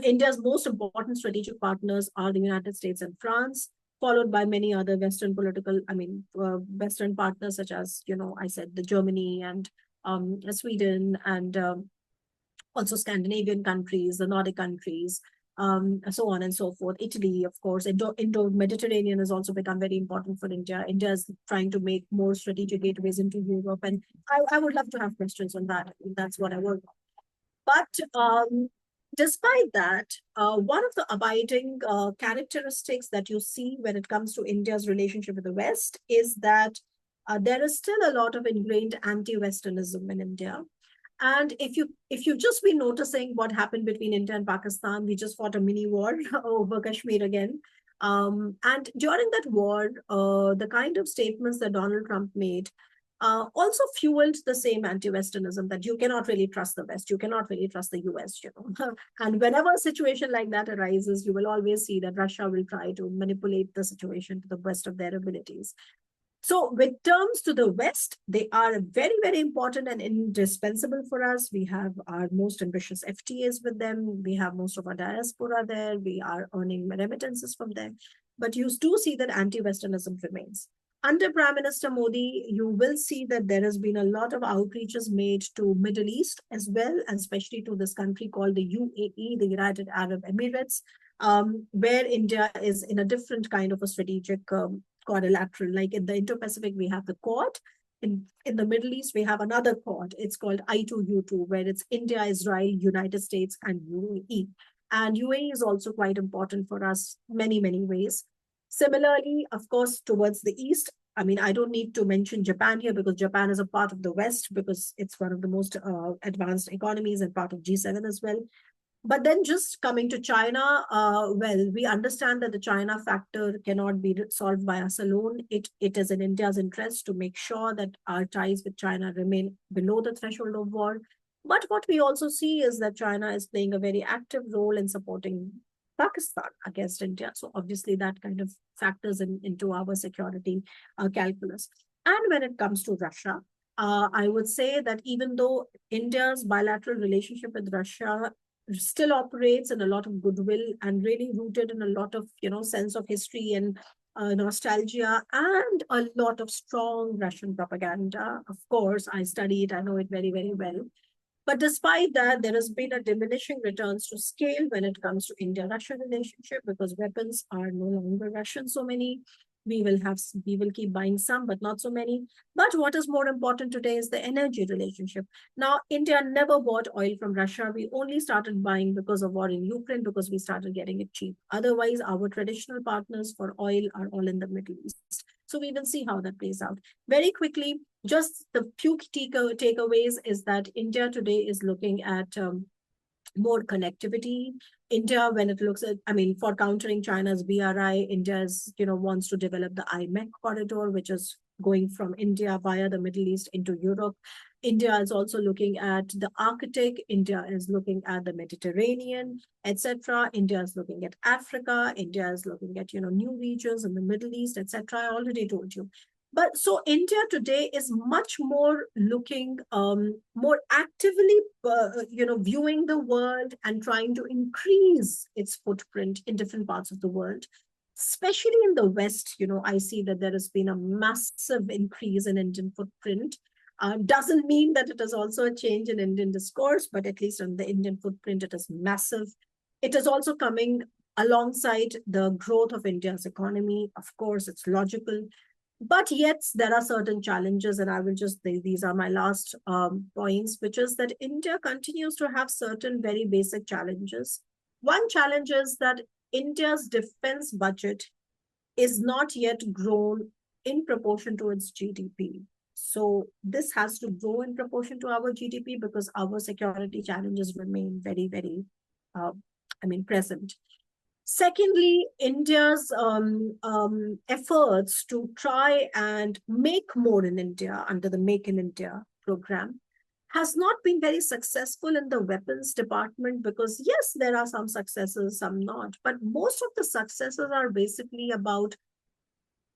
India's most important strategic partners are the United States and France, followed by many other Western Western partners, such as, I said, the Germany and Sweden, and also Scandinavian countries, the Nordic countries, so on and so forth. Italy, of course, Indo-Mediterranean has also become very important for India. India is trying to make more strategic gateways into Europe, and I would love to have questions on that. That's what I work on. But despite that, one of the abiding characteristics that you see when it comes to India's relationship with the West is that there is still a lot of ingrained anti-Westernism in India. And if you've just been noticing what happened between India and Pakistan, we just fought a mini war over Kashmir again. And during that war, the kind of statements that Donald Trump made also fueled the same anti-Westernism that you cannot really trust the West, you cannot really trust the US, And whenever a situation like that arises, you will always see that Russia will try to manipulate the situation to the best of their abilities. So with terms to the West, they are very, very important and indispensable for us. We have our most ambitious FTAs with them. We have most of our diaspora there. We are earning remittances from them. But you do see that anti-Westernism remains. Under Prime Minister Modi, you will see that there has been a lot of outreaches made to Middle East as well, and especially to this country called the UAE, the United Arab Emirates, where India is in a different kind of a strategic quadrilateral. Like in the Indo-Pacific, we have the Quad. In the Middle East, we have another Quad. It's called I2U2, where it's India, Israel, United States, and UAE. And UAE is also quite important for us many, many ways. Similarly, of course, towards the East, I don't need to mention Japan here because Japan is a part of the West because it's one of the most advanced economies and part of G7 as well. But then just coming to China, well, we understand that the China factor cannot be solved by us alone. It is in India's interest to make sure that our ties with China remain below the threshold of war. But what we also see is that China is playing a very active role in supporting Pakistan against India. So obviously that kind of factors into our security calculus. And when it comes to Russia, I would say that even though India's bilateral relationship with Russia still operates in a lot of goodwill and really rooted in a lot of, sense of history and nostalgia and a lot of strong Russian propaganda. Of course, I study it, I know it very, very well. But despite that, there has been a diminishing returns to scale when it comes to India-Russia relationship because weapons are no longer Russian. So many we will keep buying some, but not so many. But what is more important today is the energy relationship. Now, India never bought oil from Russia. We only started buying because of war in Ukraine because we started getting it cheap. Otherwise, our traditional partners for oil are all in the Middle East. So we will see how that plays out. Very quickly, just the few takeaways is that India today is looking at more connectivity. India, when it looks at, for countering China's BRI, India's, wants to develop the IMEC corridor, which is going from India via the Middle East into Europe. India is also looking at the Arctic. India is looking at the Mediterranean, etc. India is looking at Africa. India is looking at, new regions in the Middle East, etc. I already told you. But so India today is much more looking more actively, viewing the world and trying to increase its footprint in different parts of the world, especially in the West. I see that there has been a massive increase in Indian footprint. Doesn't mean that it is also a change in Indian discourse, but at least on the Indian footprint, it is massive. It is also coming alongside the growth of India's economy. Of course, it's logical. But yet, there are certain challenges, and I will just, these are my last points, which is that India continues to have certain very basic challenges. One challenge is that India's defense budget is not yet grown in proportion to its GDP. So this has to grow in proportion to our GDP because our security challenges remain very, very, present. Secondly, India's efforts to try and make more in India under the Make in India program has not been very successful in the weapons department because, yes, there are some successes, some not. But most of the successes are basically about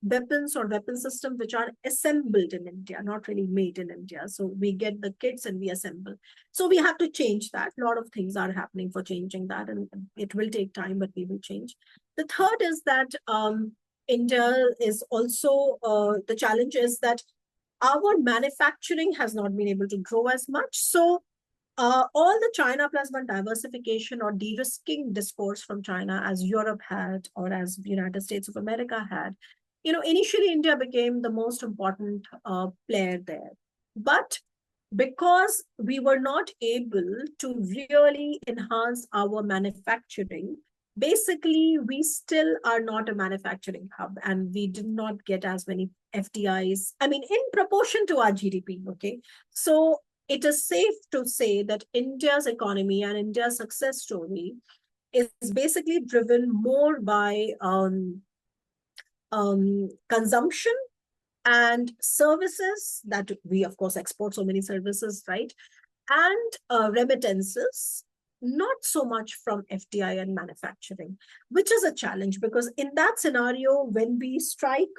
weapons or weapon systems which are assembled in India, not really made in India. So we get the kits and we assemble. So we have to change that. A lot of things are happening for changing that, and it will take time, but we will change. The third is that India is also, the challenge is that our manufacturing has not been able to grow as much. So all the China plus one diversification or de-risking discourse from China as Europe had or as the United States of America had, initially India became the most important player there. But because we were not able to really enhance our manufacturing, basically we still are not a manufacturing hub and we did not get as many FDIs, in proportion to our GDP, okay? So it is safe to say that India's economy and India's success story is basically driven more by consumption and services that we, of course, export so many services, right? And remittances, not so much from FDI and manufacturing, which is a challenge because in that scenario, when we strike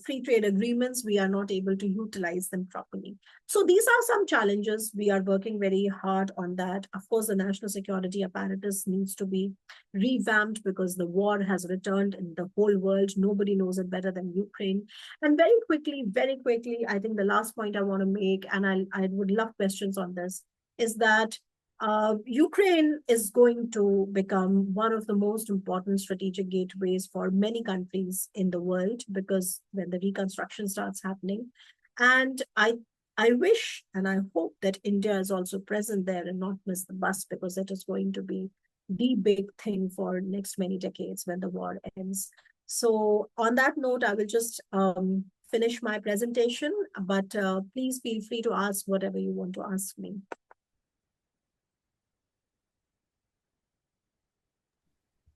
free trade agreements, we are not able to utilize them properly. So these are some challenges. We are working very hard on that. Of course, the national security apparatus needs to be revamped because the war has returned in the whole world. Nobody knows it better than Ukraine. And very quickly, I think the last point I want to make, and I would love questions on this, is that Ukraine is going to become one of the most important strategic gateways for many countries in the world because when the reconstruction starts happening. And I wish and I hope that India is also present there and not miss the bus because it is going to be the big thing for next many decades when the war ends. So on that note, I will just finish my presentation, but please feel free to ask whatever you want to ask me.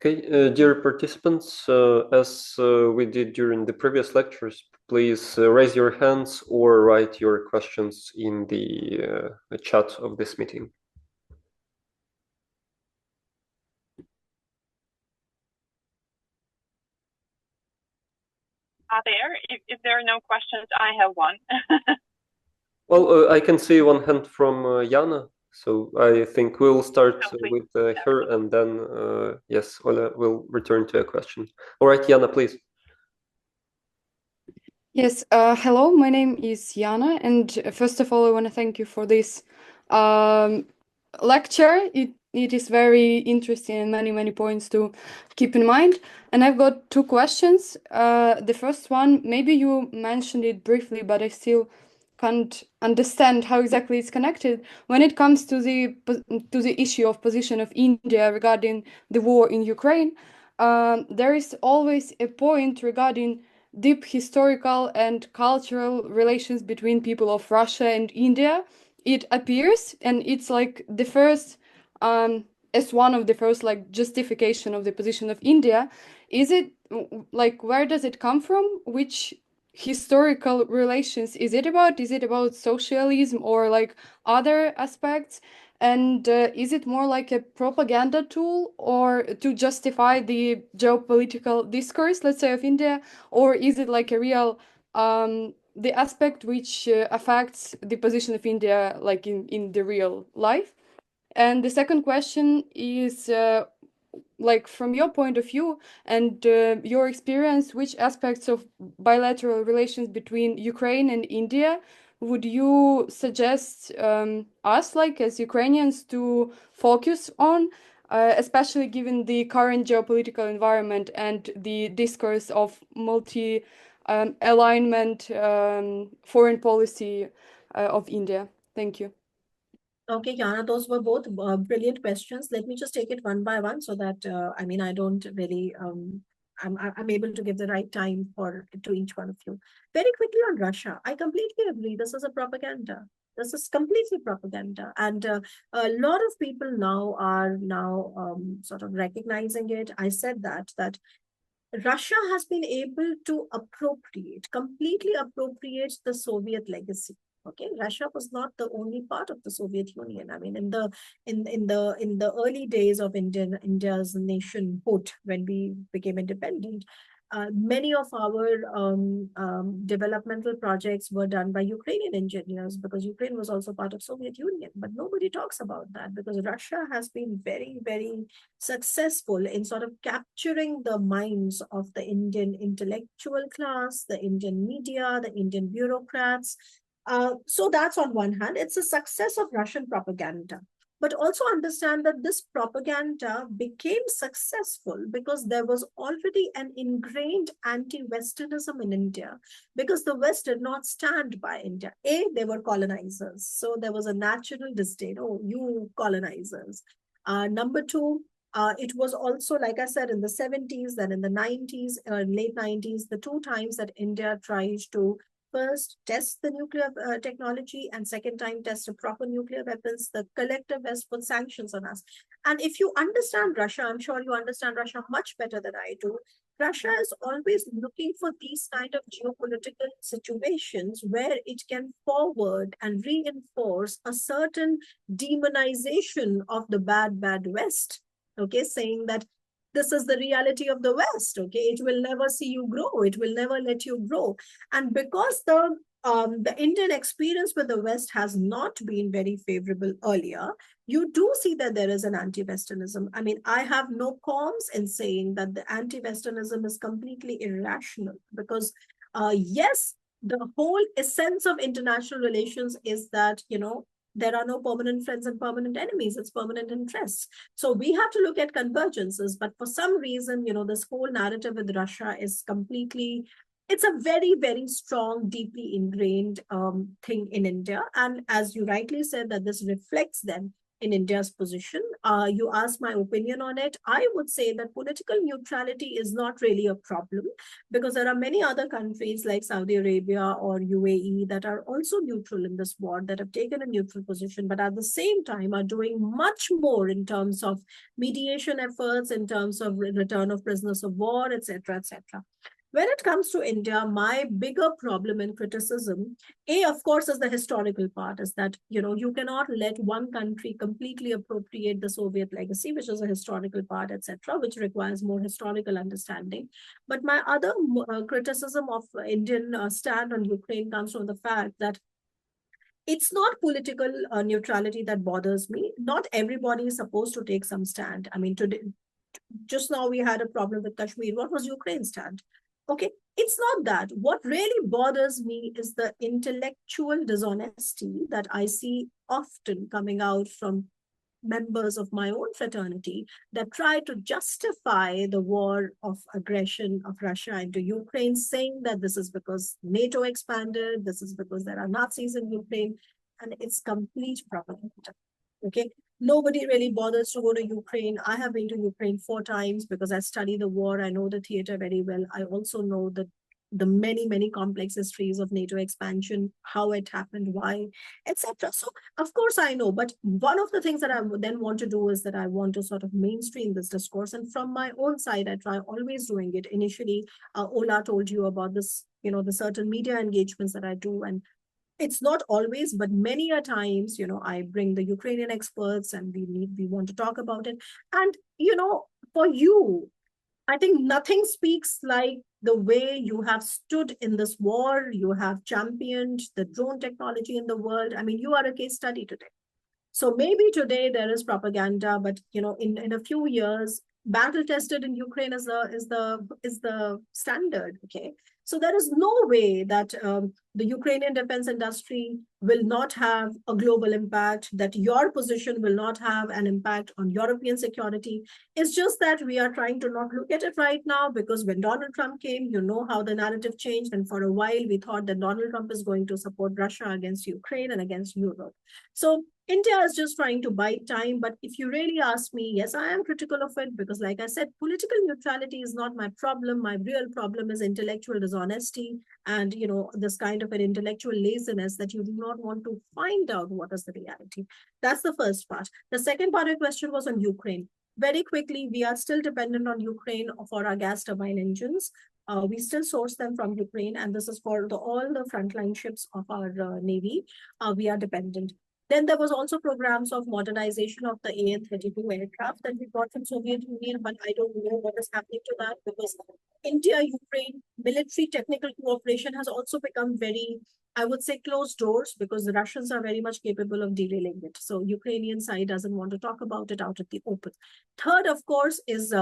Okay, dear participants, as we did during the previous lectures, please raise your hands or write your questions in the chat of this meeting. If there are no questions, I have one. Well, I can see one hand from Jana, so I think we'll start with her, and then, yes, Ola will return to a question. All right, Jana, please. Yes, hello, my name is Jana, and first of all, I want to thank you for this lecture. It is very interesting and many points to keep in mind. And I've got two questions. The first one, maybe you mentioned it briefly, but I still can't understand how exactly it's connected. When it comes to the issue of position of India regarding the war in Ukraine, there is always a point regarding deep historical and cultural relations between people of Russia and India. It appears, and it's like the first, as one of the first like justification of the position of India. Is it like, where does it come from? Which historical relations is it about? Is it about socialism or like other aspects? And is it more like a propaganda tool or to justify the geopolitical discourse, let's say, of India? Or is it like a real, the aspect which affects the position of India like in the real life? And the second question is, like from your point of view and your experience, which aspects of bilateral relations between Ukraine and India would you suggest us, like as Ukrainians, to focus on, especially given the current geopolitical environment and the discourse of multi-alignment foreign policy of India? Thank you. Okay, Yana, those were both brilliant questions. Let me just take it one by one so that, I mean, I don't really, I'm able to give the right time to each one of you. Very quickly on Russia, I completely agree. This is a propaganda. This is completely propaganda. And a lot of people now are sort of recognizing it. I said that Russia has been able to completely appropriate the Soviet legacy. Okay, Russia was not the only part of the Soviet Union. I mean, in the early days of India's nationhood, when we became independent, many of our developmental projects were done by Ukrainian engineers because Ukraine was also part of Soviet Union. But nobody talks about that because Russia has been very successful in sort of capturing the minds of the Indian intellectual class, the Indian media, the Indian bureaucrats. So that's on one hand, it's a success of Russian propaganda. But also understand that this propaganda became successful because there was already an ingrained anti-Westernism in India, because the West did not stand by India. They were colonizers. So there was a natural disdain. Oh, you colonizers. Number two, it was also, like I said, in the 70s, then in the 90s, late 90s, the two times that India tried to first test the nuclear technology and second time test a proper nuclear weapons, the collective West put sanctions on us. And if you understand Russia, I'm sure you understand Russia much better than I do. Russia is always looking for these kind of geopolitical situations where it can forward and reinforce a certain demonization of the bad West. Okay, saying that this is the reality of the West. Okay, it will never see you grow. It will never let you grow. And because the Indian experience with the West has not been very favorable earlier, you do see that there is an anti-Westernism. I mean, I have no qualms in saying that the anti-Westernism is completely irrational because, yes, the whole essence of international relations is that, you know, there are no permanent friends and permanent enemies. It's permanent interests. So we have to look at convergences. But for some reason, you know, this whole narrative with Russia is completely, it's a very strong, deeply ingrained thing in India. And as you rightly said, that this reflects then in India's position. You asked my opinion on it. I would say that political neutrality is not really a problem, because there are many other countries like Saudi Arabia or UAE that are also neutral in this war, that have taken a neutral position, but at the same time are doing much more in terms of mediation efforts, in terms of return of prisoners of war, etc., etc. When it comes to India, my bigger problem and criticism, of course, is the historical part, is that, you cannot let one country completely appropriate the Soviet legacy, which is a historical part, etc., which requires more historical understanding. But my other criticism of Indian stand on Ukraine comes from the fact that it's not political neutrality that bothers me. Not everybody is supposed to take some stand. I mean, today, just now we had a problem with Kashmir. What was Ukraine's stand? Okay, it's not that. What really bothers me is the intellectual dishonesty that I see often coming out from members of my own fraternity that try to justify the war of aggression of Russia into Ukraine, saying that this is because NATO expanded, this is because there are Nazis in Ukraine, and it's complete propaganda. Okay, nobody really bothers to go to Ukraine. I have been to Ukraine 4 times because I study the war. I know the theater very well. I also know the many, many complex histories of NATO expansion, how it happened, why, etc. So, of course, I know. But one of the things that I then want to do is that I want to sort of mainstream this discourse. And from my own side, I try always doing it. Initially, Ola told you about this, the certain media engagements that I do. And it's not always, but many a times, I bring the Ukrainian experts and we want to talk about it. And, for you, I think nothing speaks like the way you have stood in this war. You have championed the drone technology in the world. I mean, you are a case study today. So maybe today there is propaganda, but in a few years, battle tested in Ukraine is the standard. Okay, so there is no way that the Ukrainian defense industry will not have a global impact, that your position will not have an impact on European security. It's just that we are trying to not look at it right now, because when Donald Trump came, you know how the narrative changed. And for a while, we thought that Donald Trump is going to support Russia against Ukraine and against Europe. So India is just trying to buy time. But if you really ask me, yes, I am critical of it, because like I said, political neutrality is not my problem. My real problem is intellectual dishonesty and, this kind of an intellectual laziness that you do not want to find out what is the reality. That's the first part. The second part of your question was on Ukraine. Very quickly, we are still dependent on Ukraine for our gas turbine engines. We still source them from Ukraine, and this is for all the frontline ships of our Navy. We are dependent. Then there was also programs of modernization of the AN-32 aircraft that we got from Soviet Union, but I don't know what is happening to that, because India-Ukraine military technical cooperation has also become very, I would say, closed doors, because the Russians are very much capable of derailing it. So Ukrainian side doesn't want to talk about it out at the open. Third, of course, is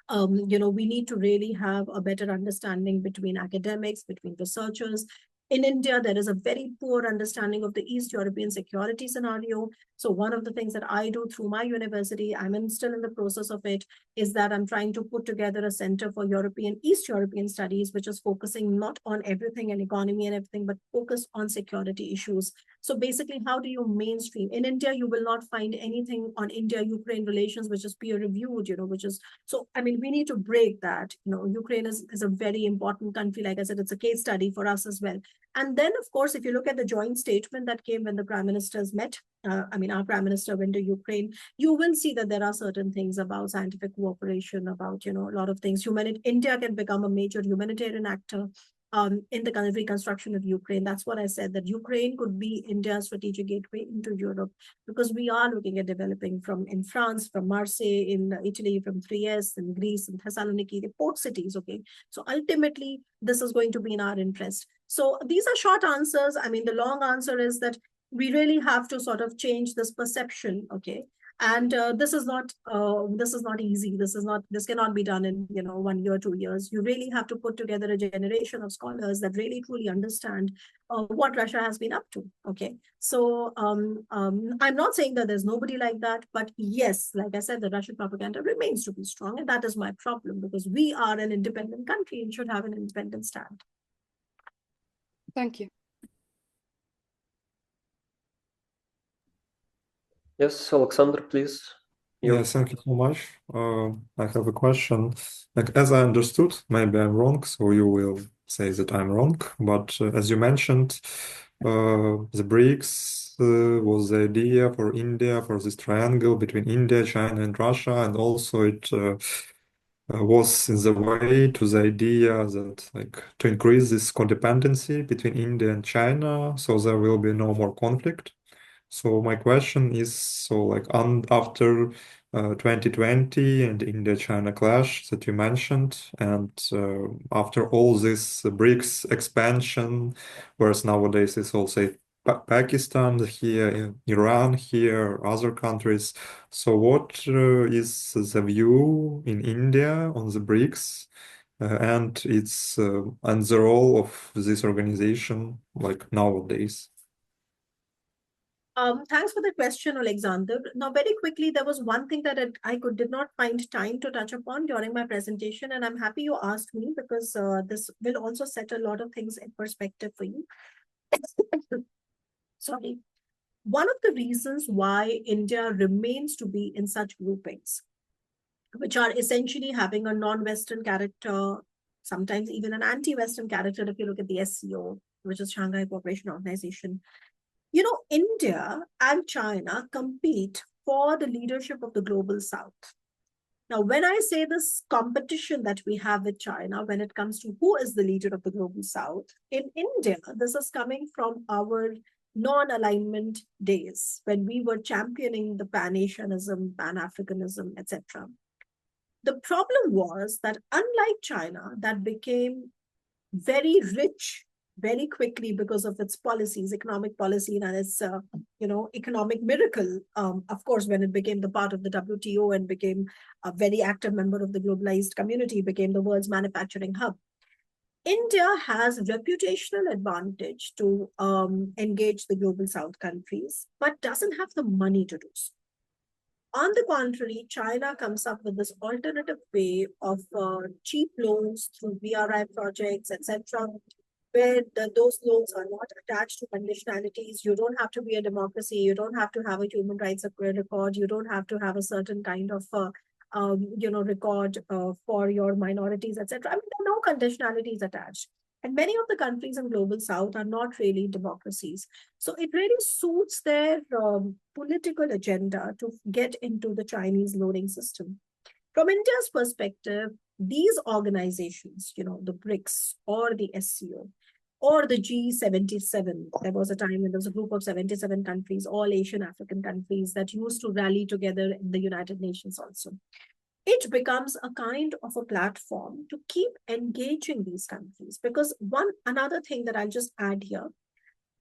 we need to really have a better understanding between academics, between researchers. In India, there is a very poor understanding of the East European security scenario. So one of the things that I do through my university, still in the process of it, is that I'm trying to put together a center for East European studies, which is focusing not on everything and economy and everything, but focus on security issues. So basically, how do you mainstream? In India, you will not find anything on India-Ukraine relations, which is peer-reviewed, we need to break that. Ukraine is a very important country. Like I said, it's a case study for us as well. And then, of course, if you look at the joint statement that came when the prime ministers met, our prime minister went to Ukraine, you will see that there are certain things about scientific cooperation, about, a lot of things. India can become a major humanitarian actor in the reconstruction of Ukraine. That's what I said, that Ukraine could be India's strategic gateway into Europe, because we are looking at developing in France, from Marseille, in Italy, from Trieste, in Greece, in Thessaloniki, the port cities. Okay, so ultimately, this is going to be in our interest. So these are short answers. The long answer is that we really have to sort of change this perception. Okay. And this is not easy. This cannot be done in 1 year, 2 years. You really have to put together a generation of scholars that really truly understand what Russia has been up to. Okay, so I'm not saying that there's nobody like that, but yes, like I said, the Russian propaganda remains to be strong, and that is my problem, because we are an independent country and should have an independent stand. Thank you. Yes, Alexander, please. Yes, thank you so much. I have a question. Like, as I understood, maybe I'm wrong, so you will say that I'm wrong. But as you mentioned, the BRICS was the idea for India, for this triangle between India, China, and Russia, and also it was in the way to the idea that, like, to increase this codependency between India and China, so there will be no more conflict. So my question is, so like after 2020 and India-China clash that you mentioned, and after all this BRICS expansion, whereas nowadays it's also Pakistan here, Iran here, other countries. So what is the view in India on the BRICS and its and the role of this organization like nowadays? Thanks for the question, Alexander. Now, very quickly, there was one thing that I did not find time to touch upon during my presentation, and I'm happy you asked me because this will also set a lot of things in perspective for you. Sorry. One of the reasons why India remains to be in such groupings, which are essentially having a non-Western character, sometimes even an anti-Western character, if you look at the SCO, which is Shanghai Cooperation Organization. You know, India and China compete for the leadership of the global South. Now, when I say this competition that we have with China, when it comes to who is the leader of the global South, in India, this is coming from our non-alignment days, when we were championing the Pan-Asianism, Pan-Africanism, etc. The problem was that unlike China, that became very rich very quickly because of its policies, economic policy, and its economic miracle. Of course, when it became the part of the WTO and became a very active member of the globalized community, became the world's manufacturing hub. India has reputational advantage to engage the global South countries, but doesn't have the money to do so. On the contrary, China comes up with this alternative way of cheap loans through BRI projects, etc., where those loans are not attached to conditionalities. You don't have to be a democracy. You don't have to have a human rights record. You don't have to have a certain kind of record for your minorities, etc. I mean, there are no conditionalities attached. And many of the countries in Global South are not really democracies. So it really suits their political agenda to get into the Chinese loaning system. From India's perspective, these organizations, the BRICS or the SCO or the G77, there was a time when there was a group of 77 countries, all Asian African countries that used to rally together in the United Nations also. It becomes a kind of a platform to keep engaging these countries, because another thing that I'll just add here,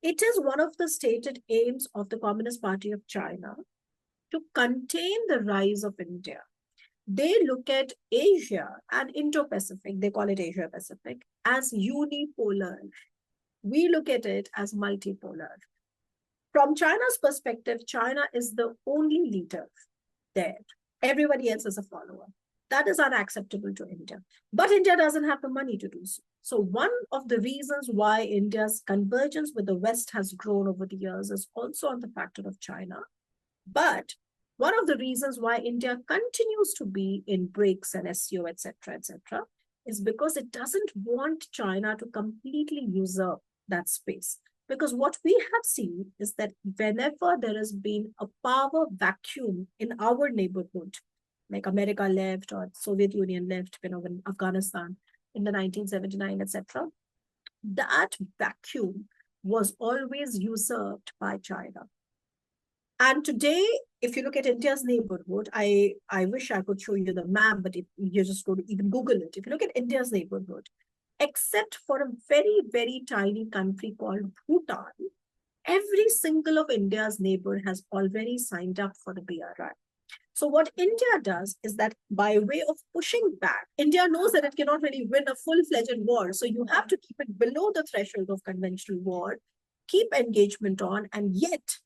it is one of the stated aims of the Communist Party of China to contain the rise of India. They look at Asia and Indo-Pacific, they call it Asia-Pacific, as unipolar. We look at it as multipolar. From China's perspective, China is the only leader there. Everybody else is a follower. That is unacceptable to India. But India doesn't have the money to do so. So one of the reasons why India's convergence with the West has grown over the years is also on the factor of China. But one of the reasons why India continues to be in BRICS and SCO, etc., is because it doesn't want China to completely usurp that space. Because what we have seen is that whenever there has been a power vacuum in our neighborhood, like America left or Soviet Union left, when Afghanistan in the 1979, etc., that vacuum was always usurped by China. And today, if you look at India's neighborhood, I wish I could show you the map, but if you just go to even Google it, if you look at India's neighborhood, except for a very, very tiny country called Bhutan, every single of India's neighbor has already signed up for the BRI. So what India does is that by way of pushing back, India knows that it cannot really win a full-fledged war. So you have to keep it below the threshold of conventional war, keep engagement on, and yet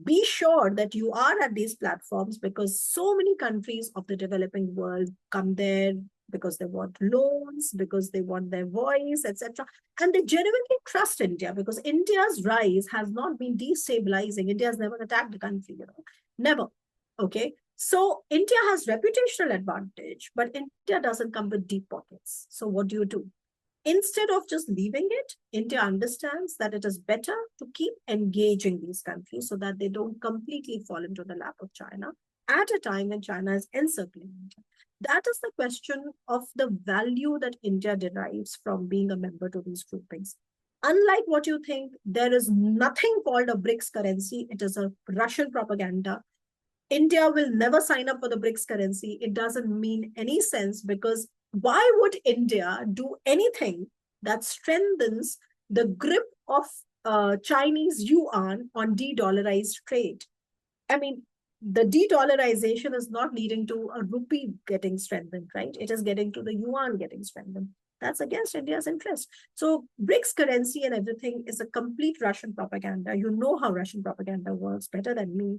be sure that you are at these platforms, because so many countries of the developing world come there, because they want loans, because they want their voice, etc. And they genuinely trust India because India's rise has not been destabilizing. India has never attacked the country, never. Okay. So India has reputational advantage, but India doesn't come with deep pockets. So what do? Instead of just leaving it, India understands that it is better to keep engaging these countries so that they don't completely fall into the lap of China at a time when China is encircling India. That is the question of the value that India derives from being a member to these groupings. Unlike what you think, there is nothing called a BRICS currency. It is a Russian propaganda. India will never sign up for the BRICS currency. It doesn't mean any sense because why would India do anything that strengthens the grip of Chinese yuan on de-dollarized trade? I mean, the de-dollarization is not leading to a rupee getting strengthened, right? It is getting to the yuan getting strengthened. That's against India's interest. So BRICS currency and everything is a complete Russian propaganda. You know how Russian propaganda works better than me.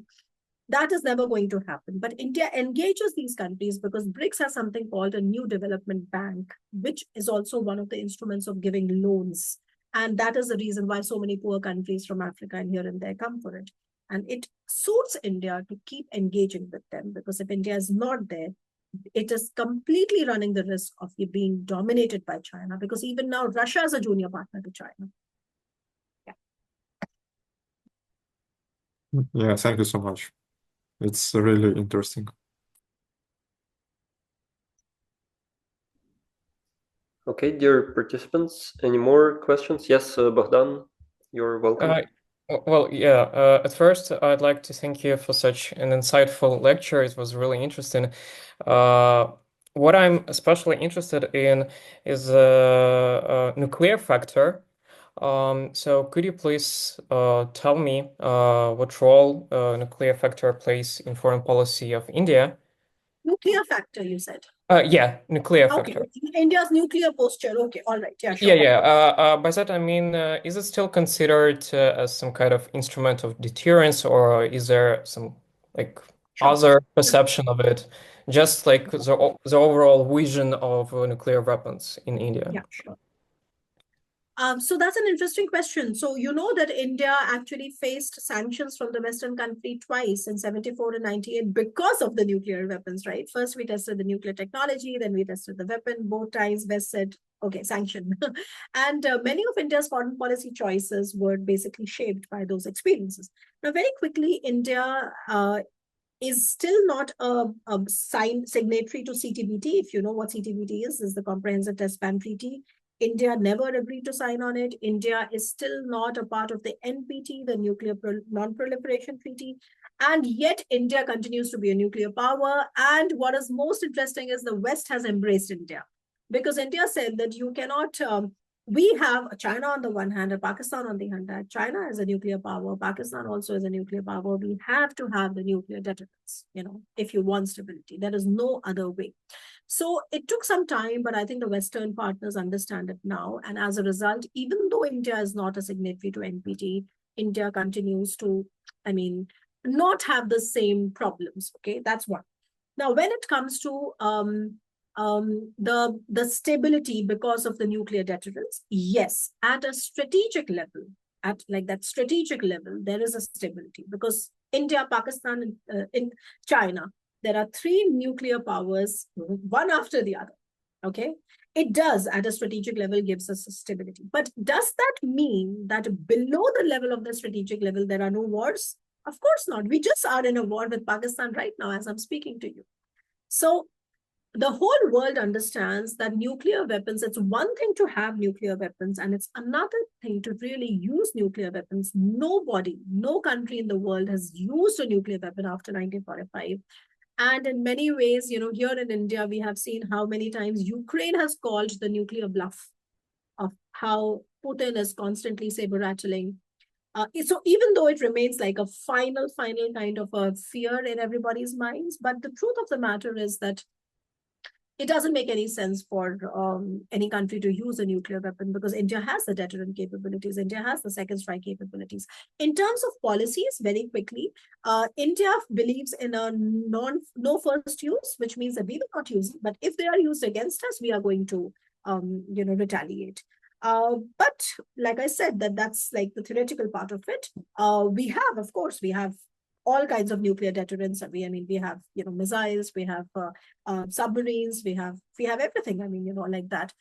That is never going to happen. But India engages these countries because BRICS has something called a New Development Bank, which is also one of the instruments of giving loans. And that is the reason why so many poor countries from Africa and here and there come for it. And it suits India to keep engaging with them because if India is not there, it is completely running the risk of being dominated by China because even now Russia is a junior partner to China. Yeah, thank you so much. It's really interesting. Okay, dear participants, any more questions? Yes, Bogdan, you're welcome. Well, yeah, at first, I'd like to thank you for such an insightful lecture. It was really interesting. What I'm especially interested in is nuclear factor. So could you please tell me what role nuclear factor plays in foreign policy of India? Nuclear factor, you said? Yeah, nuclear Okay, factor. India's nuclear posture. Okay, all right. Yeah, sure. Yeah. By that I mean, is it still considered as some kind of instrument of deterrence, or is there some like other perception of it? Just like the overall vision of nuclear weapons in India. Yeah, sure. So that's an interesting question. So you know that India actually faced sanctions from the Western country twice in 74 and 98 because of the nuclear weapons, right? First, we tested the nuclear technology, then we tested the weapon. Both times, West said, okay, sanction. And many of India's foreign policy choices were basically shaped by those experiences. Now, very quickly, India is still not a signatory to CTBT. If you know what CTBT is the Comprehensive Test Ban Treaty. India never agreed to sign on it. India is still not a part of the NPT, the Nuclear Non-Proliferation Treaty. And yet India continues to be a nuclear power. And what is most interesting is the West has embraced India. Because India said that you cannot, we have China on the one hand and Pakistan on the other hand. China is a nuclear power. Pakistan also is a nuclear power. We have to have the nuclear deterrence, if you want stability. There is no other way. So it took some time, but I think the Western partners understand it now. And as a result, even though India is not a signatory to NPT, India continues to, not have the same problems. Okay, that's one. Now, when it comes to the stability because of the nuclear deterrence, yes, at a strategic level, at like that strategic level, there is a stability because India, Pakistan, and China, there are three nuclear powers, one after the other. Okay, it does at a strategic level gives us a stability. But does that mean that below the level of the strategic level, there are no wars? Of course not. We just are in a war with Pakistan right now as I'm speaking to you. So the whole world understands that nuclear weapons, it's one thing to have nuclear weapons and it's another thing to really use nuclear weapons. Nobody, no country in the world has used a nuclear weapon after 1945. And in many ways, here in India, we have seen how many times Ukraine has called the nuclear bluff of how Putin is constantly saber-rattling. So even though it remains like a final kind of a fear in everybody's minds, but the truth of the matter is that it doesn't make any sense for any country to use a nuclear weapon because India has the deterrent capabilities. India has the second strike capabilities. In terms of policies, very quickly, India believes in a no first use, which means that we will not use it. But if they are used against us, we are going to, retaliate. But like I said, that's like the theoretical part of it. We have, of course, we have all kinds of nuclear deterrents. We have, missiles, we have submarines, we have everything. Like that.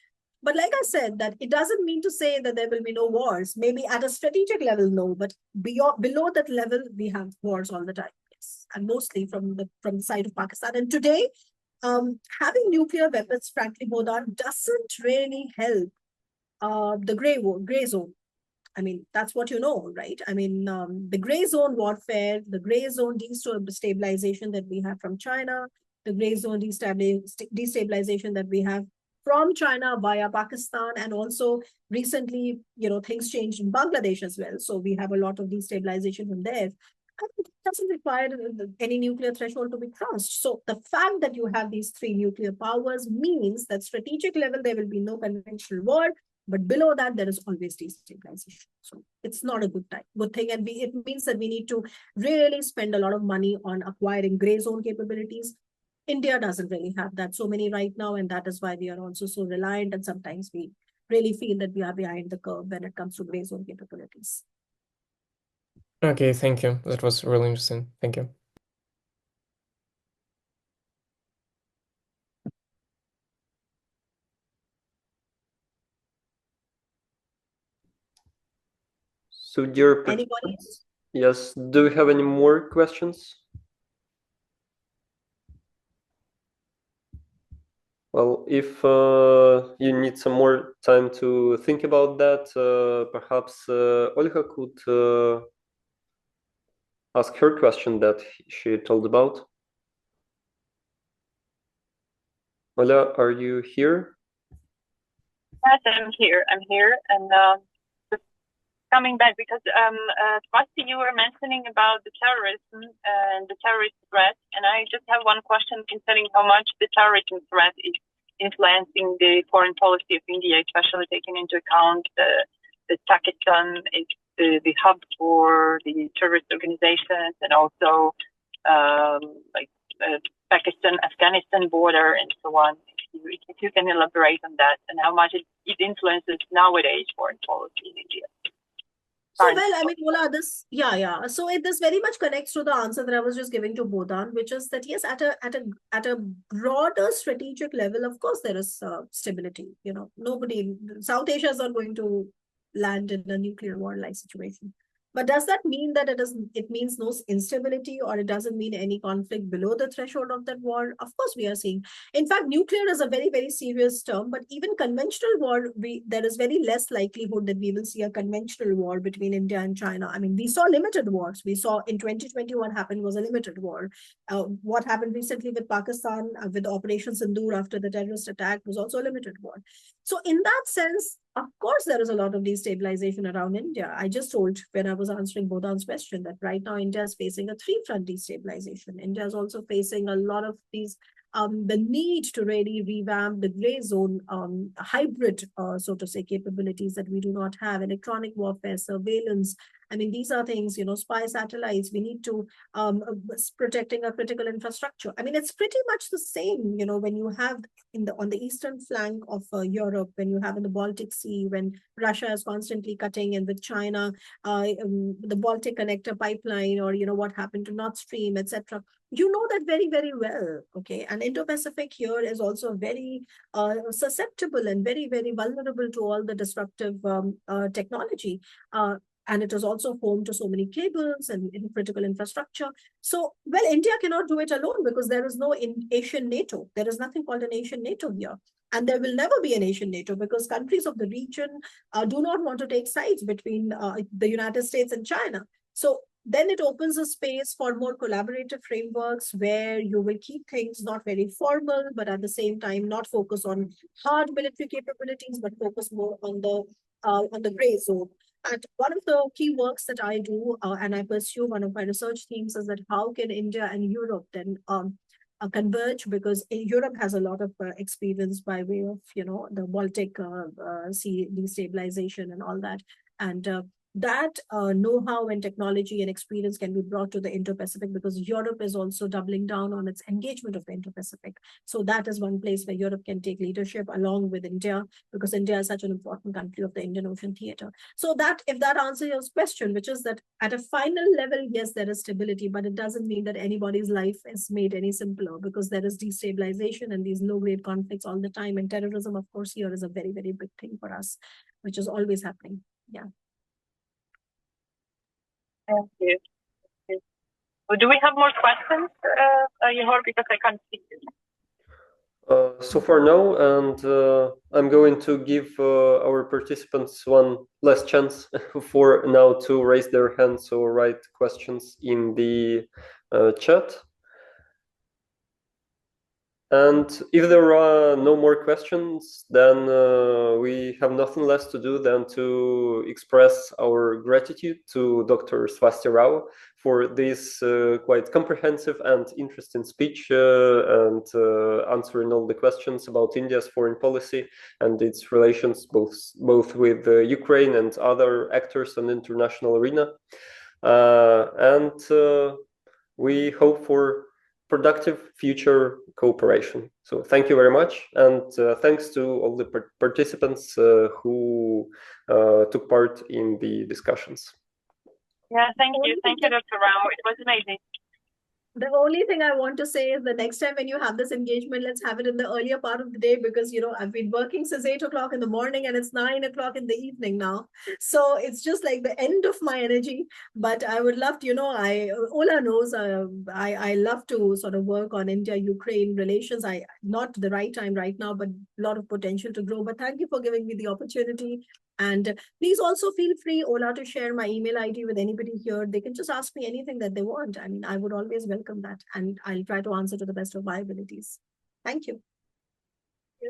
But like I said, that it doesn't mean to say that there will be no wars. Maybe at a strategic level, no, but below that level, we have wars all the time. Yes, and mostly from the side of Pakistan. And today, having nuclear weapons, frankly, Bodan, doesn't really help the gray zone. That's what right? The gray zone warfare, the gray zone destabilization that we have from China, the gray zone destabilization that we have from China via Pakistan, and also recently, things changed in Bangladesh as well. So we have a lot of destabilization from there. It doesn't require any nuclear threshold to be crossed. So the fact that you have these three nuclear powers means that strategic level, there will be no conventional war. But below that, there is always destabilization. So it's not a good thing. And it means that we need to really spend a lot of money on acquiring gray zone capabilities. India doesn't really have that so many right now. And that is why we are also so reliant. And sometimes we really feel that we are behind the curve when it comes to gray zone capabilities. Okay, thank you. That was really interesting. Thank you. So, dear anybody else? Yes, do we have any more questions? Well, if you need some more time to think about that, perhaps Olga could ask her question that she told about. Ola, are you here? Yes, I'm here. And just coming back because Swasti, you were mentioning about the terrorism and the terrorist threat, and I just have one question concerning how much the terrorism threat is influencing the foreign policy of India, especially taking into account the Pakistan is the hub for the terrorist organizations, and also Pakistan-Afghanistan border and so on. If you can elaborate on that and how much it influences nowadays foreign policy in India. So, well, Ola, this, So this very much connects to the answer that I was just giving to Bodan, which is that yes, at a broader strategic level, of course, there is stability. South Asia is not going to land in a nuclear war-like situation. But does that mean that it means no instability, or it doesn't mean any conflict below the threshold of that war? Of course, we are seeing. In fact, nuclear is a very, very serious term, but even conventional war, there is very less likelihood that we will see a conventional war between India and China. We saw limited wars. We saw in 2020 what happened was a limited war. What happened recently with Pakistan, with Operation Sindoor after the terrorist attack, was also a limited war. So in that sense, of course, there is a lot of destabilization around India. I just told when I was answering Bodan's question that right now India is facing a three-front destabilization. India is also facing a lot of these, the need to really revamp the gray zone hybrid, so to say, capabilities that we do not have, electronic warfare, surveillance. These are things, spy satellites. We need to protecting our critical infrastructure. It's pretty much the same, when you have on the eastern flank of Europe, when you have in the Baltic Sea, when Russia is constantly cutting in with China, the Baltic Connector pipeline, or what happened to Nord Stream, etc. You know that very, very well, okay? And Indo-Pacific here is also very susceptible and very, very vulnerable to all the disruptive technology. And it is also home to so many cables and critical infrastructure. So, well, India cannot do it alone because there is no Asian NATO. There is nothing called an Asian NATO here. And there will never be an Asian NATO because countries of the region do not want to take sides between the United States and China. So then it opens a space for more collaborative frameworks where you will keep things not very formal, but at the same time not focus on hard military capabilities, but focus more on the gray zone. And one of the key works that I do and I pursue, one of my research themes, is that how can India and Europe then converge, because Europe has a lot of experience by way of, the Baltic Sea destabilization and all that. And that know-how and technology and experience can be brought to the Indo-Pacific, because Europe is also doubling down on its engagement of the Indo-Pacific. So that is one place where Europe can take leadership along with India, because India is such an important country of the Indian Ocean theater. So that, if that answers your question, which is that at a final level, yes, there is stability, but it doesn't mean that anybody's life is made any simpler, because there is destabilization and these low-grade conflicts all the time. And terrorism, of course, here is a very, very big thing for us, which is always happening. Yeah. Thank you. Do we have more questions, Yehor, because I can't see you? So far, no, and I'm going to give our participants one last chance for now to raise their hands or write questions in the chat. And if there are no more questions, then we have nothing less to do than to express our gratitude to Dr. Swasti Rao for this quite comprehensive and interesting speech and answering all the questions about India's foreign policy and its relations both with Ukraine and other actors on the international arena. And we hope for productive future cooperation. So thank you very much, and thanks to all the participants who took part in the discussions. Yeah, thank you, Dr. Rao. It was amazing. The only thing I want to say is the next time when you have this engagement, let's have it in the earlier part of the day, because, I've been working since 8 o'clock in the morning and it's 9 o'clock in the evening now. So it's just like the end of my energy. But I would love to, Ola knows, I love to sort of work on India-Ukraine relations. Not the right time right now, but a lot of potential to grow. But thank you for giving me the opportunity. And please also feel free, Ola, to share my email ID with anybody here. They can just ask me anything that they want. I mean, I would always welcome that. And I'll try to answer to the best of my abilities. Thank you.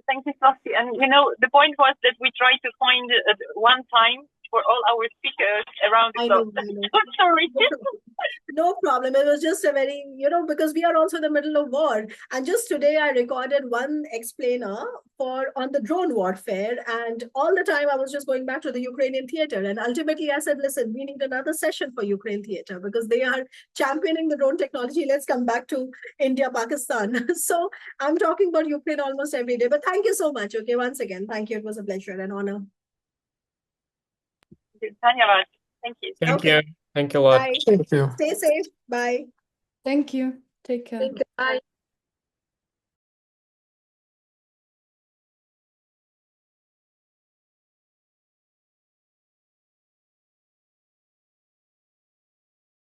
Thank you, Swasti. And, the point was that we try to find one time for all our speakers around the globe. Sorry. No problem. It was just a very, because we are also in the middle of war. And just today I recorded one explainer on the drone warfare. And all the time I was just going back to the Ukrainian theater. And ultimately I said, listen, we need another session for Ukraine theater, because they are championing the drone technology. Let's come back to India, Pakistan. So I'm talking about Ukraine almost every day. But thank you so much. Okay, once again, thank you. It was a pleasure and honor. Thank you. Thank you. Thank you a lot. Bye. Thank you. Stay safe. Bye. Thank you. Take care. Bye.